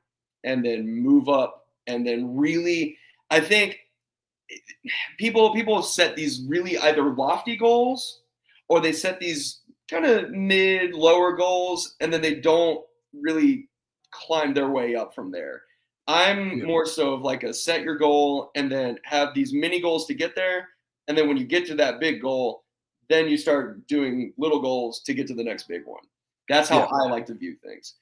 and then move up and then really, I think people set these really either lofty goals or they set these kind of mid lower goals and then they don't really climb their way up from there. I'm more so of like a set your goal and then have these mini goals to get there. And then when you get to that big goal, then you start doing little goals to get to the next big one. That's how I like to view things.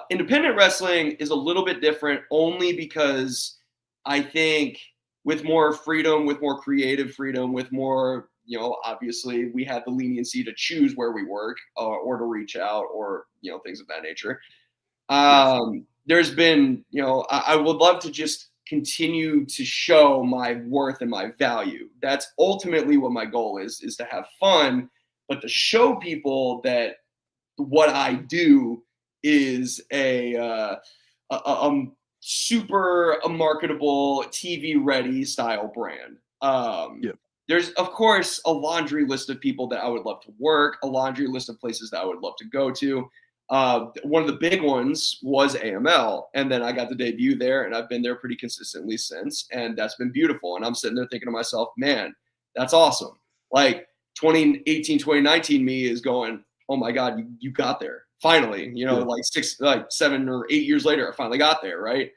Independent wrestling is a little bit different only because I think with more freedom, with more creative freedom, with more, you know, obviously we have the leniency to choose where we work or to reach out or, you know, things of that nature. There's been, you know, I would love to just continue to show my worth and my value. That's ultimately what my goal is to have fun, but to show people that what I do is a super marketable TV ready style brand. There's of course a laundry list of people that I would love to work, a laundry list of places that I would love to go to. One of the big ones was AML, and then I got the debut there, and I've been there pretty consistently since, and that's been beautiful. And I'm sitting there thinking to myself, man, that's awesome. Like 2018, 2019 me is going, oh my God, you got there. Finally, you know, like 7 or 8 years later, I finally got there, right?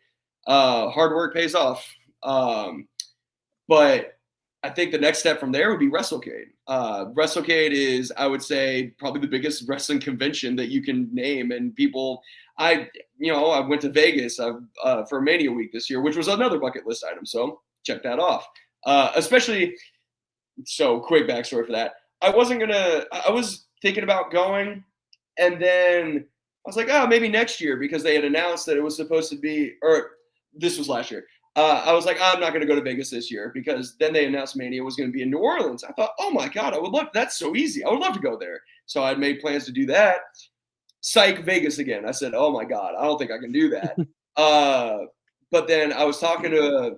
Hard work pays off. But I think the next step from there would be WrestleCade. WrestleCade is, I would say, probably the biggest wrestling convention that you can name. And people, I went to Vegas for Mania Week this year, which was another bucket list item. So check that off. Especially, so quick backstory for that. I wasn't gonna. I was thinking about going, and then I was like, oh, maybe next year because they had announced that it was supposed to be, or this was last year. I was like, I'm not going to go to Vegas this year because then they announced Mania was going to be in New Orleans. I thought, oh my God, I would love. That's so easy. I would love to go there. So I'd made plans to do that. Psych, Vegas again. I said, oh my God, I don't think I can do that. Uh, but then I was talking to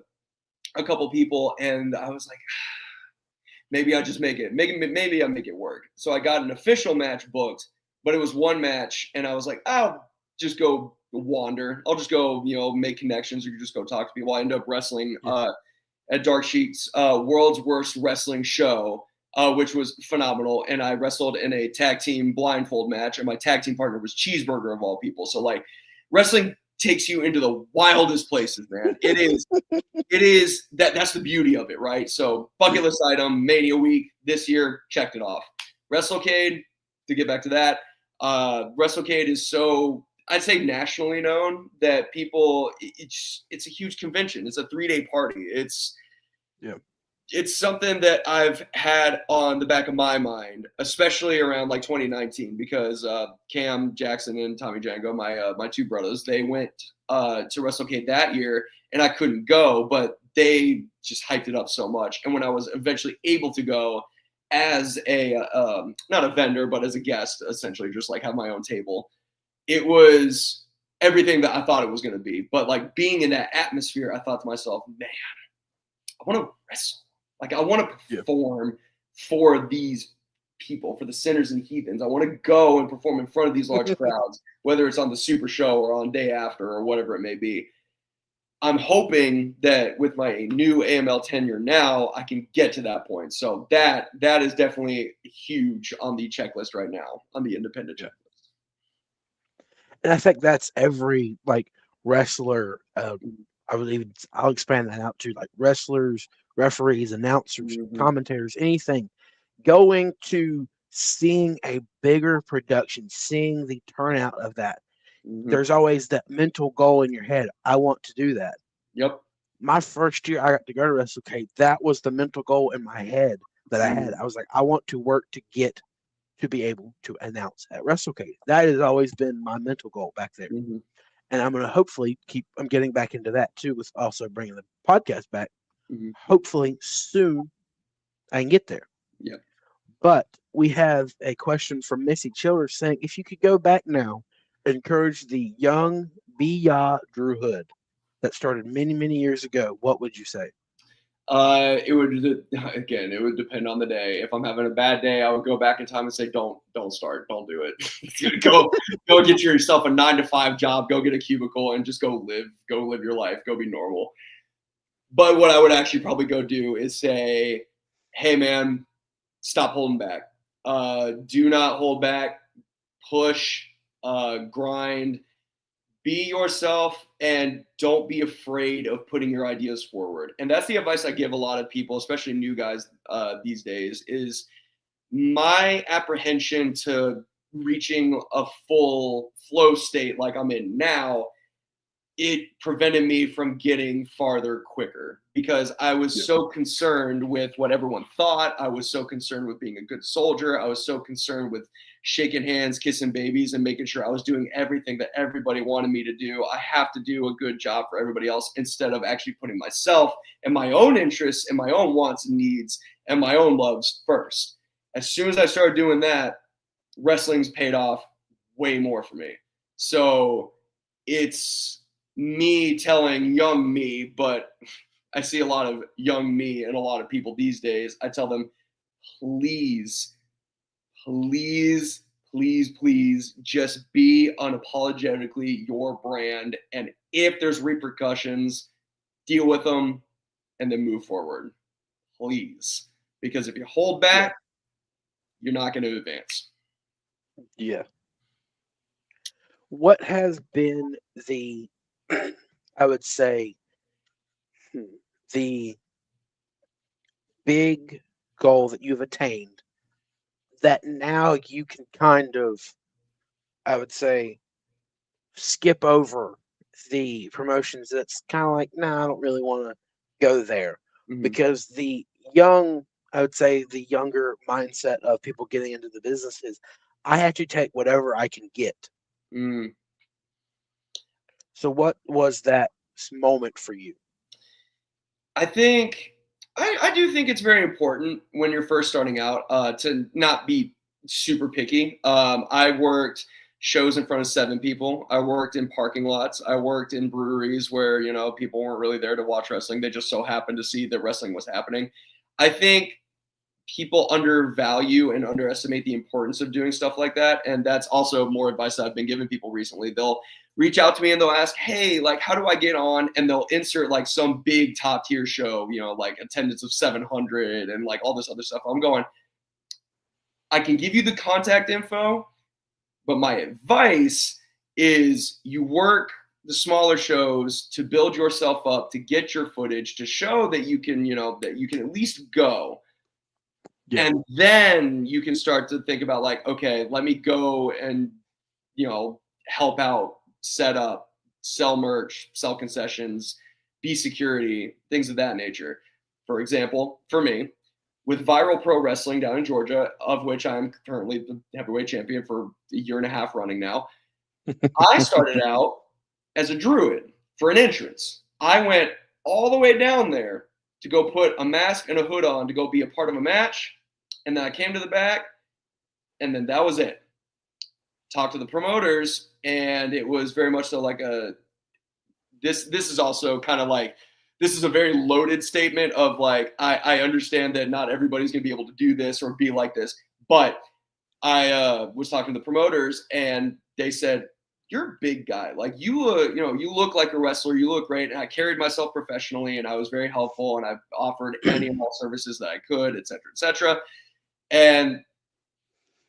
a couple people, and I was like, maybe I just make it. Maybe I make it work. So I got an official match booked, but it was one match, and I was like, I'll just go wander. I'll just go, make connections, or just go talk to people. I ended up wrestling Yeah. at Dark Sheik's World's Worst Wrestling Show, which was phenomenal. And I wrestled in a tag team blindfold match, and my tag team partner was Cheeseburger of all people. So like, wrestling takes you into the wildest places, man. It is that's the beauty of it, right? So bucket list item, Mania week this year, checked it off. WrestleCade, to get back to that, WrestleCade is so, I'd say, nationally known that people, it's a huge convention. It's a 3-day party. Yeah. It's something that I've had on the back of my mind, especially around like 2019, because Cam Jackson and Tommy Django, my two brothers, they went to WrestleCade that year, and I couldn't go, but they just hyped it up so much. And when I was eventually able to go as a not a vendor, but as a guest, essentially, just like have my own table, it was everything that I thought it was going to be. But like being in that atmosphere, I thought to myself, man, I want to wrestle. Like, I want to perform for these people, for the sinners and heathens. I want to go and perform in front of these large crowds, whether it's on the Super Show or on day after or whatever it may be. I'm hoping that with my new AML tenure now, I can get to that point. So that is definitely huge on the checklist right now, on the independent checklist. And I think that's every like wrestler. I'll expand that out to like wrestlers, referees, announcers, commentators, anything. Going to seeing a bigger production, seeing the turnout of that. There's always that mental goal in your head. I want to do that. Yep. My first year I got to go to WrestleCade, that was the mental goal in my head that I had. I was like, I want to work to get to be able to announce at WrestleCade. That has always been my mental goal back there. And I'm going to hopefully I'm getting back into that too, with also bringing the podcast back. Hopefully soon I can get there. Yeah. But we have a question from Missy Childers saying, if you could go back now, encourage the young B-Ya Drew Hood that started many, many years ago, what would you say? It would depend on the day. If I'm having a bad day, I would go back in time and say, don't start, don't do it. go get yourself a 9-to-5 job, go get a cubicle, and just go live your life, go be normal. But what I would actually probably go do is say, hey man, stop holding back. Do not hold back. Push, grind. Be yourself and don't be afraid of putting your ideas forward. And that's the advice I give a lot of people, especially new guys these days, is my apprehension to reaching a full flow state like I'm in now. It prevented me from getting farther quicker because I was so concerned with what everyone thought. I was so concerned with being a good soldier. I was so concerned with shaking hands, kissing babies, and making sure I was doing everything that everybody wanted me to do. I have to do a good job for everybody else instead of actually putting myself and my own interests and my own wants and needs and my own loves first. As soon as I started doing that, wrestling's paid off way more for me. So it's me telling young me, but I see a lot of young me and a lot of people these days. I tell them, please, please, please, please just be unapologetically your brand. And if there's repercussions, deal with them and then move forward. Please. Because if you hold back, you're not going to advance. Yeah. What has been the, I would say, the big goal that you've attained that now you can kind of, I would say, skip over the promotions that's kind of like, nah, I don't really want to go there because the young I would say the younger mindset of people getting into the business is I have to take whatever I can get. Mm. So what was that moment for you? I think I do think it's very important when you're first starting out to not be super picky. I worked shows in front of 7 people. I worked in parking lots. I worked in breweries where people weren't really there to watch wrestling. They just so happened to see that wrestling was happening. I think people undervalue and underestimate the importance of doing stuff like that. And that's also more advice that I've been giving people recently. They'll reach out to me and they'll ask, hey, like, how do I get on? And they'll insert like some big top tier show, like attendance of 700 and like all this other stuff. I'm going, I can give you the contact info, but my advice is you work the smaller shows to build yourself up, to get your footage, to show that you can, that you can at least go. Yeah. And then you can start to think about like, okay, let me go and, help out, set up, sell merch, sell concessions, be security, things of that nature. For example, for me, with Viral Pro Wrestling down in Georgia, of which I'm currently the heavyweight champion for a year and a half running now, I started out as a druid for an entrance. I went all the way down there to go put a mask and a hood on to go be a part of a match. And then I came to the back, and then that was it. Talked to the promoters, and it was very much so like this is also kind of like, this is a very loaded statement of like, I understand that not everybody's going to be able to do this or be like this. But I was talking to the promoters, and they said, you're a big guy. Like you look like a wrestler. You look great. And I carried myself professionally, and I was very helpful, and I've offered any and all services that I could, et cetera, et cetera. And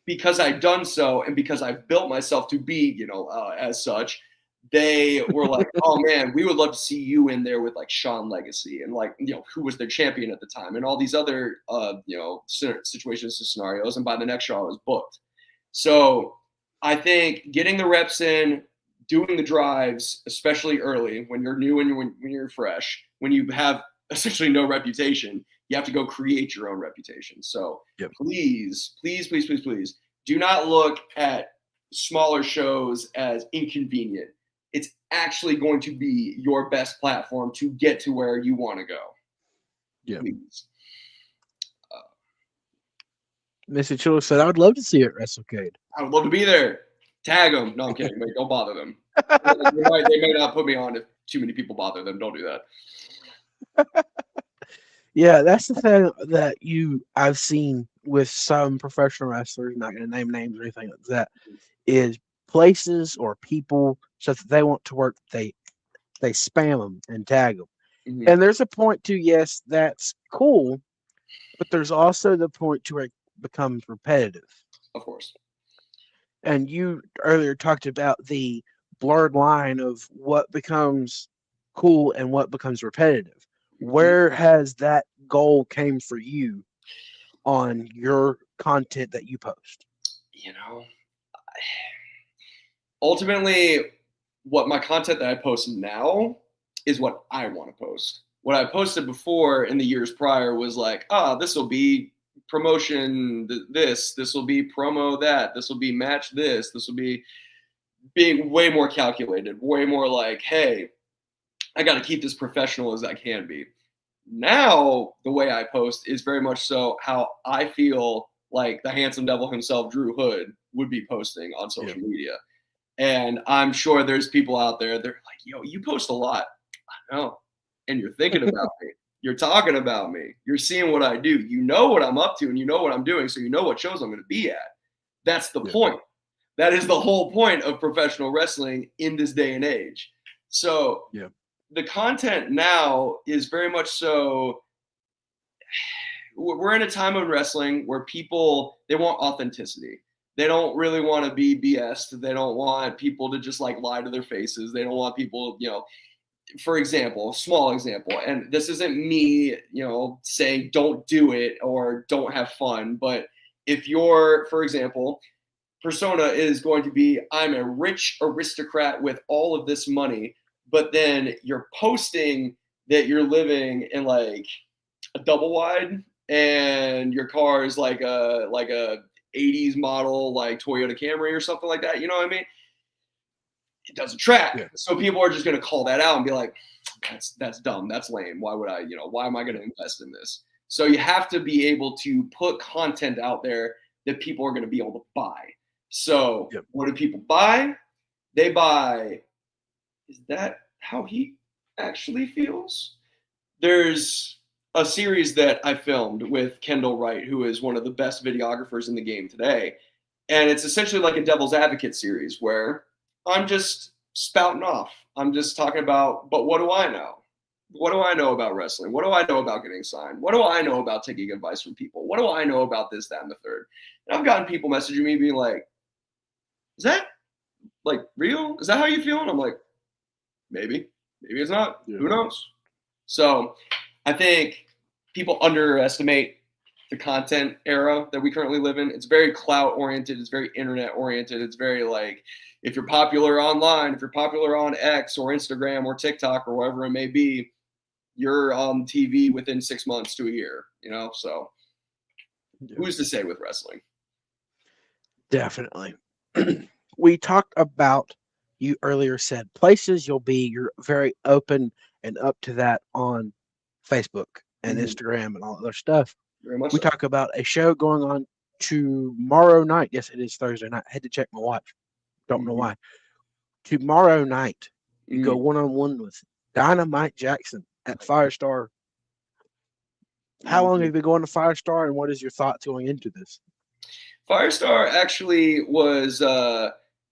because I'd done so, and because I've built myself to be, as such, they were like, oh man, we would love to see you in there with like Sean Legacy and like, who was their champion at the time and all these other, situations and scenarios. And by the next show I was booked. So I think getting the reps in, doing the drives, especially early when you're new and when you're fresh, when you have essentially no reputation, you have to go create your own reputation. So Yep. please, please, please, please, please do not look at smaller shows as inconvenient. It's actually going to be your best platform to get to where you want to go. Yeah. Please. Mr. Chiller said, I would love to see it at WrestleCade. I would love to be there. Tag them. No, I'm kidding. Don't bother them. They may not put me on if too many people bother them. Don't do that. Yeah, that's the thing that I've seen with some professional wrestlers, not going to name names or anything like that, is places or people such that they want to work, they spam them and tag them. Mm-hmm. And there's a point to, yes, that's cool, but there's also the point to where it becomes repetitive. Of course. And you earlier talked about the blurred line of what becomes cool and what becomes repetitive. Where has that goal came for you on your content that you post? Ultimately, what my content that I post now is what I want to post. What I posted before in the years prior was like, this will be promotion this will be promo that, this will be match this will be being way more calculated, way more like, hey, I got to keep this professional as I can be. Now, the way I post is very much so how I feel like the handsome devil himself, Drew Hood, would be posting on social media. And I'm sure there's people out there, they're like, yo, you post a lot. I know. And you're thinking about me. You're talking about me. You're seeing what I do. You know what I'm up to and you know what I'm doing. So you know what shows I'm going to be at. That's the point. That is the whole point of professional wrestling in this day and age. So the content now is very much so, we're in a time of wrestling where people, they want authenticity. They don't really want to be BS'd. They don't want people to just like lie to their faces. They don't want people, for example, small example, and this isn't me, saying don't do it or don't have fun, but if you're, for example, persona is going to be, I'm a rich aristocrat with all of this money, but then you're posting that you're living in like a double wide and your car is like a 80s model, like Toyota Camry or something like that. You know what I mean? It doesn't track. Yeah. So people are just going to call that out and be like, that's dumb. That's lame. Why would I, why am I going to invest in this? So you have to be able to put content out there that people are going to be able to buy. So Yep. what do people buy? They buy, is that how he actually feels? There's a series that I filmed with Kendall Wright, who is one of the best videographers in the game today. And it's essentially like a devil's advocate series where I'm just spouting off. I'm just talking about, but what do I know? What do I know about wrestling? What do I know about getting signed? What do I know about taking advice from people? What do I know about this, that, and the third? And I've gotten people messaging me being like, is that like real? Is that how you feel? And I'm like, maybe it's not. Yeah. Who knows? So I think people underestimate the content era that we currently live in. It's very clout oriented. It's very internet oriented. It's very like, if you're popular online, if you're popular on X or Instagram or TikTok or wherever it may be, you're on TV within 6 months to a year, So who's to say with wrestling? Definitely. We talked about, you earlier said places you'll be. You're very open and up to that on Facebook and Instagram and all other stuff. Very much We so. talk about a show going on tomorrow night. Yes, it is Thursday night. I had to check my watch. Don't know why. Tomorrow night, you go one-on-one with Dynamite Jackson at Firestar. How long have you been going to Firestar, and what is your thoughts going into this? Firestar actually was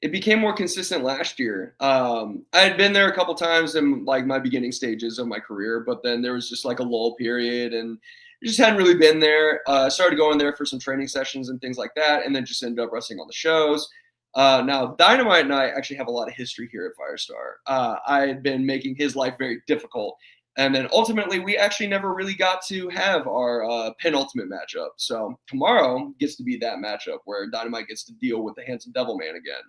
it became more consistent last year. I had been there a couple times in like my beginning stages of my career, but then there was just like a lull period and just hadn't really been there. Started going there for some training sessions and things like that, and then just ended up wrestling on the shows. Now, Dynamite and I actually have a lot of history here at Firestar. I had been making his life very difficult. And then ultimately, we actually never really got to have our penultimate matchup. So tomorrow gets to be that matchup where Dynamite gets to deal with the handsome devil man again.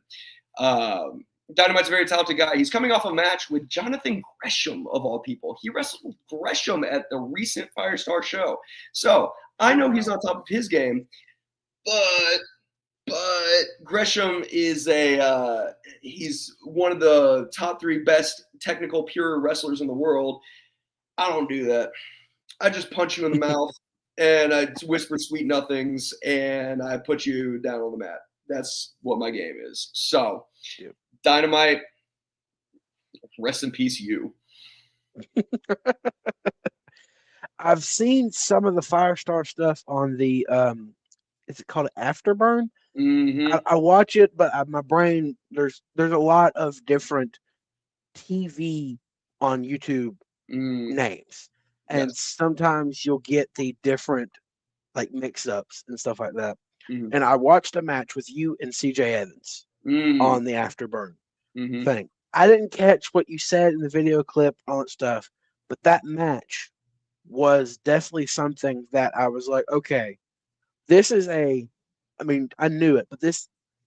Dynamite's a very talented guy. He's coming off a match with Jonathan Gresham, of all people. He wrestled Gresham at the recent Firestar show. So I know he's on top of his game, but Gresham is he's one of the top 3 best technical pure wrestlers in the world. I don't do that. I just punch you in the mouth and I whisper sweet nothings and I put you down on the mat. That's what my game is. So, Dynamite, rest in peace, you. I've seen some of the Firestar stuff on the is it called Afterburn? I watch it, but my brain there's a lot of different TV on YouTube names, and sometimes you'll get the different like mix-ups and stuff like that. And I watched a match with you and CJ Evans on the Afterburn thing. I didn't catch what you said in the video clip, all that stuff, but that match was definitely something that I was like, okay, this is I knew it, but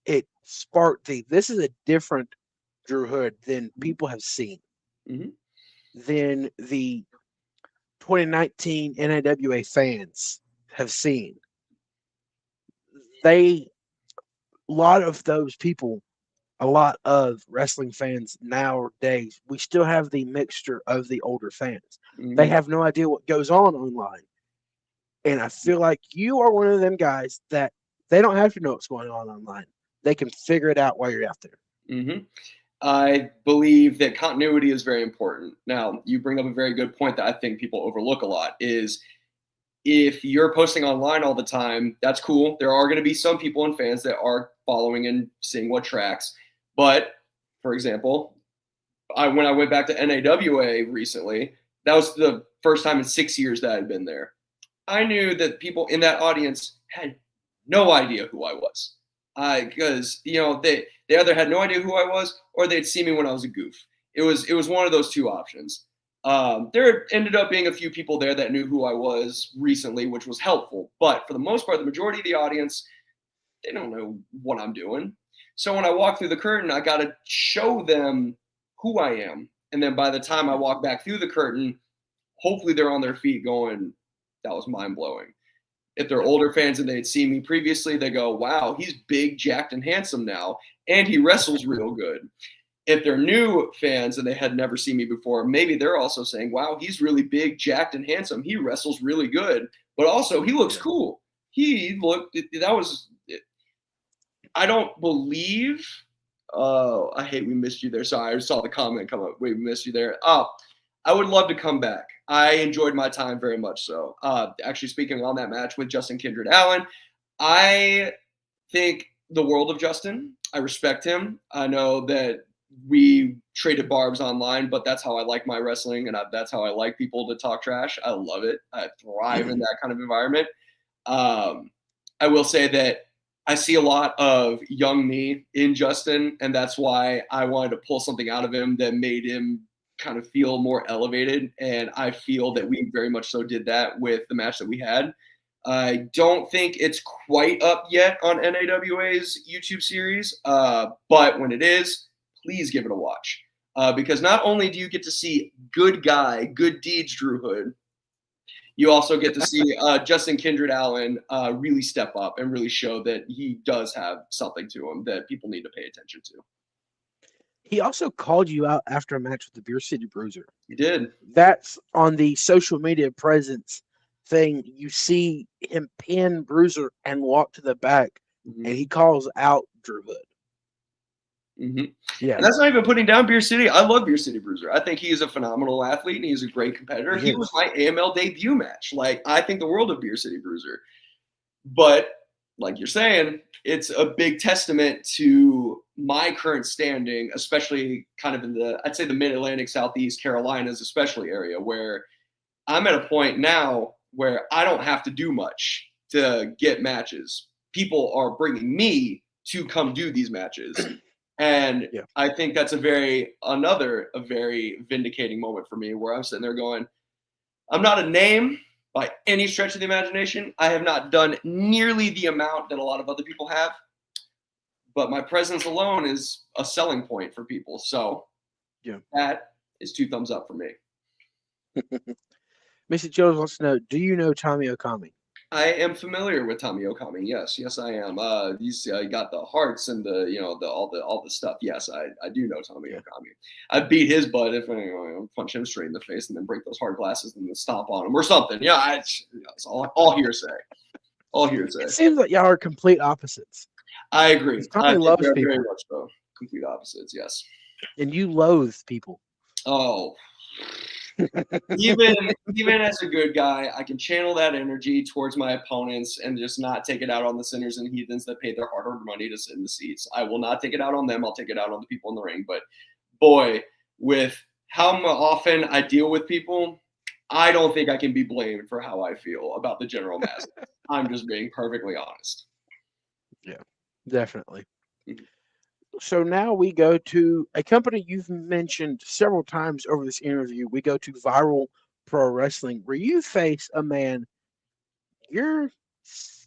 it sparked this is a different Drew Hood than people have seen. Than the 2019 NAWA fans have seen. A lot of those people, a lot of wrestling fans nowadays, we still have the mixture of the older fans. They have no idea what goes on online. And I feel like you are one of them guys that they don't have to know what's going on online. They can figure it out while you're out there. I believe that continuity is very important. Now, you bring up a very good point that I think people overlook a lot is if you're posting online all the time, that's cool. There are going to be some people and fans that are following and seeing what tracks. But, for example, when I went back to NAWA recently, that was the first time in 6 years that I'd been there. I knew that people in that audience had no idea who I was. Because they either had no idea who I was or they'd see me when I was a goof. It was one of those two options. There ended up being a few people there that knew who I was recently, which was helpful. But for the most part, the majority of the audience, they don't know what I'm doing. So when I walk through the curtain, I got to show them who I am. And then by the time I walk back through the curtain, hopefully they're on their feet going, that was mind blowing. If they're older fans and they'd seen me previously, they go, wow, he's big, jacked, and handsome now, and he wrestles real good. If they're new fans and they had never seen me before, maybe they're also saying, wow, he's really big, jacked, and handsome. He wrestles really good, but also he looks cool. I don't believe, I hate we missed you there. Sorry, I saw the comment come up. We missed you there. I would love to come back. I enjoyed my time very much so. Actually, speaking on that match with Justin Kindred Allen, I think the world of Justin. I respect him. I know that we traded barbs online, but that's how I like my wrestling, and that's how I like people to talk trash. I love it. I thrive in that kind of environment. I will say that I see a lot of young me in Justin, and that's why I wanted to pull something out of him that made him kind of feel more elevated, and I feel that we very much so did that with the match that we had. I don't think it's quite up yet on NAWA's YouTube series, but when it is, please give it a watch. Because not only do you get to see good guy, good deeds Drew Hood, you also get to see Justin Kindred Allen really step up and really show that he does have something to him that people need to pay attention to. He also called you out after a match with the Beer City Bruiser. He did. That's on the social media presence thing. You see him pin Bruiser and walk to the back, and he calls out Drew Hood. Yeah, and that's not even putting down Beer City. I love Beer City Bruiser. I think he is a phenomenal athlete and he's a great competitor. He was my AML debut match. Like, I think the world of Beer City Bruiser. But like you're saying, it's a big testament to my current standing, especially kind of in the, I'd say the Mid-Atlantic, Southeast, Carolinas, especially area, where I'm at a point now where I don't have to do much to get matches. People are bringing me to come do these matches. And I think that's a very vindicating moment for me, where I'm sitting there going, I'm not a name by any stretch of the imagination. I have not done nearly the amount that a lot of other people have, but my presence alone is a selling point for people. So that is 2 thumbs up for me. Mr. Jones wants to know, do you know Tommy Okami? I am familiar with Tommy Okami. Yes, I am. He's got the hearts and all the stuff. Yes, I do know Tommy Okami. I beat his butt if I punch him straight in the face and then break those hard glasses and then stomp on him or something. Yeah, it's all hearsay. All hearsay. It seems like y'all are complete opposites. I agree. Tommy loves people. Very much so. Complete opposites. Yes. And you loathe people. Oh. even as a good guy, I can channel that energy towards my opponents and just not take it out on the sinners and heathens that paid their hard-earned money to sit in the seats. I will not take it out on them. I'll take it out on the people in the ring. But boy, with how often I deal with people, I don't think I can be blamed for how I feel about the general mass. I'm just being perfectly honest. Yeah, definitely. So now we go to a company you've mentioned several times over this interview. We go to Viral Pro Wrestling, where you face a man you're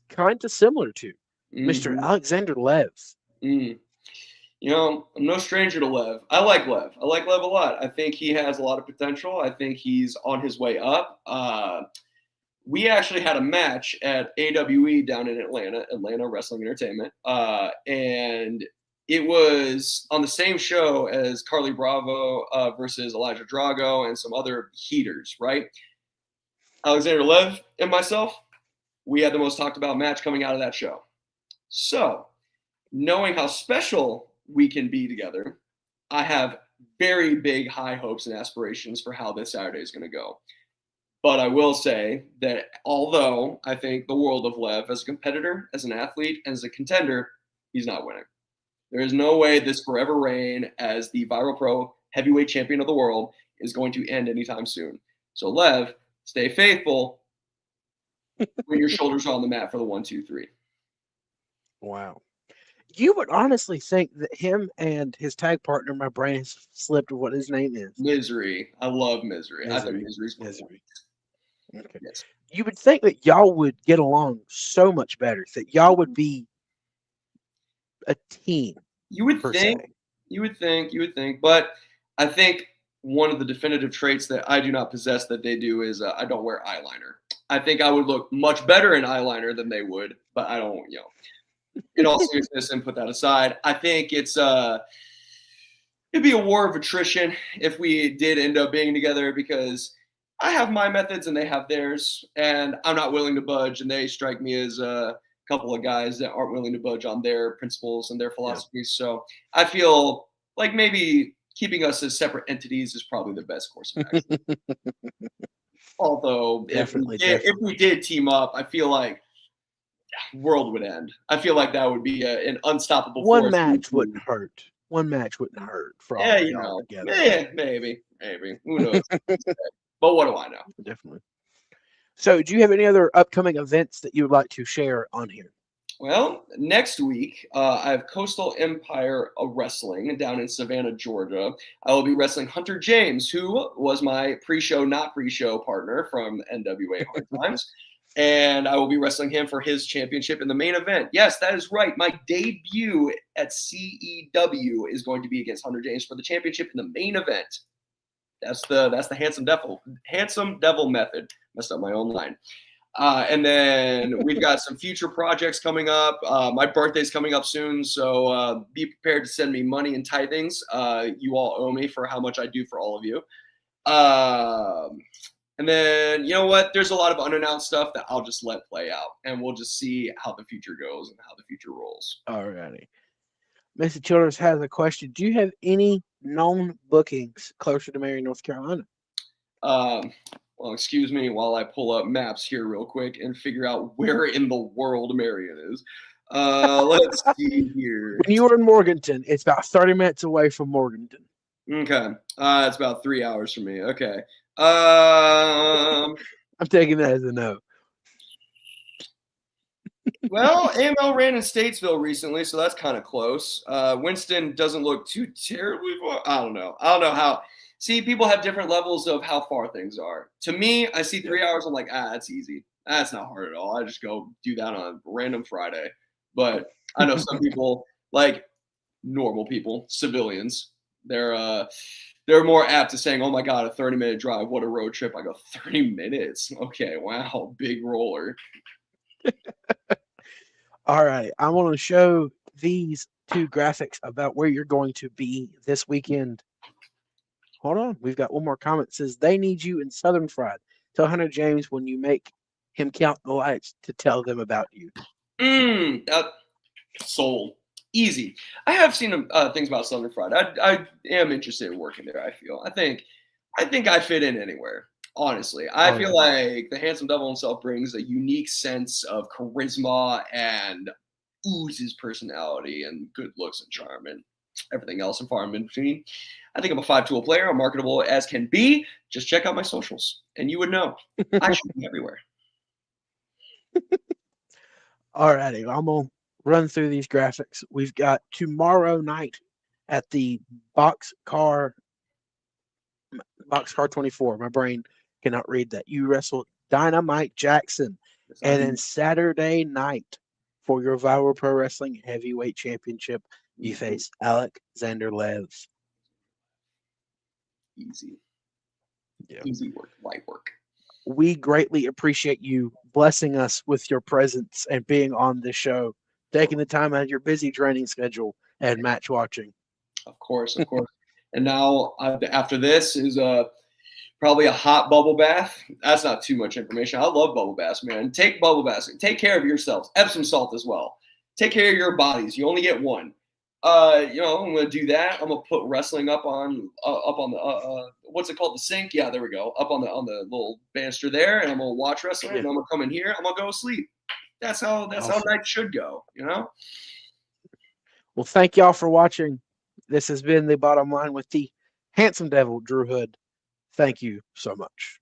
kind of similar to, Mr. Alexander Lev. You know, I'm no stranger to Lev. I like Lev. I like Lev a lot. I think he has a lot of potential. I think he's on his way up. We actually had a match at AWE down in Atlanta Wrestling Entertainment, and it was on the same show as Carly Bravo versus Elijah Drago and some other heaters, right? Alexander Lev and myself, we had the most talked about match coming out of that show. So, knowing how special we can be together, I have very big high hopes and aspirations for how this Saturday is going to go. But I will say that although I think the world of Lev as a competitor, as an athlete, and as a contender, he's not winning. There is no way this forever reign as the Viral Pro heavyweight champion of the world is going to end anytime soon. So Lev, stay faithful when your shoulders are on the mat for the 1, 2, 3. Wow. You would honestly think that him and his tag partner, my brain has slipped what his name is. Misery. I love Misery. I think Misery's Misery. Okay. Yes. You would think that y'all would get along so much better, that y'all would be a team. You would think, but I think one of the definitive traits that I do not possess that they do is I don't wear eyeliner. I think I would look much better in eyeliner than they would, but I don't, in all seriousness, and put that aside, I think it'd be a war of attrition if we did end up being together, because I have my methods and they have theirs, and I'm not willing to budge, and they strike me as a couple of guys that aren't willing to budge on their principles and their Yeah. philosophies. So I feel like maybe keeping us as separate entities is probably the best course of action. Although Definitely. if we did team up, I feel like world would end. I feel like that would be an unstoppable One force. match wouldn't hurt. One match wouldn't hurt for all Yeah, of y'all together. maybe. Who knows? But what do I know? Definitely. So, do you have any other upcoming events that you would like to share on here? Well, next week, I have Coastal Empire Wrestling down in Savannah, Georgia. I will be wrestling Hunter James, who was my pre-show, not pre-show partner from NWA Hard Times. And I will be wrestling him for his championship in the main event. Yes, that is right. My debut at CEW is going to be against Hunter James for the championship in the main event. That's the handsome devil method. Messed up my own line. And then we've got some future projects coming up. My birthday's coming up soon, so be prepared to send me money and tithings. You all owe me for how much I do for all of you. And then, you know what? There's a lot of unannounced stuff that I'll just let play out, and we'll just see how the future goes and how the future rolls. All righty. Mr. Childers has a question. Do you have any known bookings closer to Marion, North Carolina? Well, excuse me while I pull up maps here real quick and figure out where in the world Marion is. Let's see here. When you were in Morganton, it's about 30 minutes away from Morganton. Okay. It's about 3 hours from me. Okay. I'm taking that as a no. Well, AML ran in Statesville recently, so that's kind of close. Winston doesn't look too terribly far. I don't know how. See, people have different levels of how far things are. To me, I see 3 hours. I'm like, that's easy. That's not hard at all. I just go do that on a random Friday. But I know some people, like normal people, civilians, they're more apt to saying, oh my God, a 30-minute drive. What a road trip. I go, 30 minutes? Okay, wow, big roller. All right. I want to show these two graphics about where you're going to be this weekend. Hold on. We've got one more comment. It says, they need you in Southern Fried. Tell Hunter James when you make him count the lights to tell them about you. Sold. Easy. I have seen things about Southern Fried. I am interested in working there, I feel. I think I fit in anywhere. Honestly, I feel like the handsome devil himself brings a unique sense of charisma and oozes personality and good looks and charm and everything else and far in between. I think I'm a 5-tool player. I'm marketable as can be. Just check out my socials and you would know. I should be everywhere. All righty. I'm going to run through these graphics. We've got tomorrow night at the Boxcar 24. My brain cannot read that. You wrestle Dynamite Jackson. Yes, and then Saturday night for your Viral Pro Wrestling Heavyweight Championship, you face Alexander Lev. Easy. Yeah. Easy work, light work. We greatly appreciate you blessing us with your presence and being on the show, taking the time out of your busy training schedule and match watching. Of course. And now after this is probably a hot bubble bath. That's not too much information. I love bubble baths, man. Take bubble baths. Take care of yourselves. Epsom salt as well. Take care of your bodies. You only get one. I'm gonna do that. I'm gonna put wrestling up on the what's it called, the sink? Yeah, there we go. Up on the little banister there, and I'm gonna watch wrestling. And I'm gonna come in here. I'm gonna go to sleep. That's how nights should go. Well, thank y'all for watching. This has been The Bottom Line with the handsome devil, Drew Hood. Thank you so much.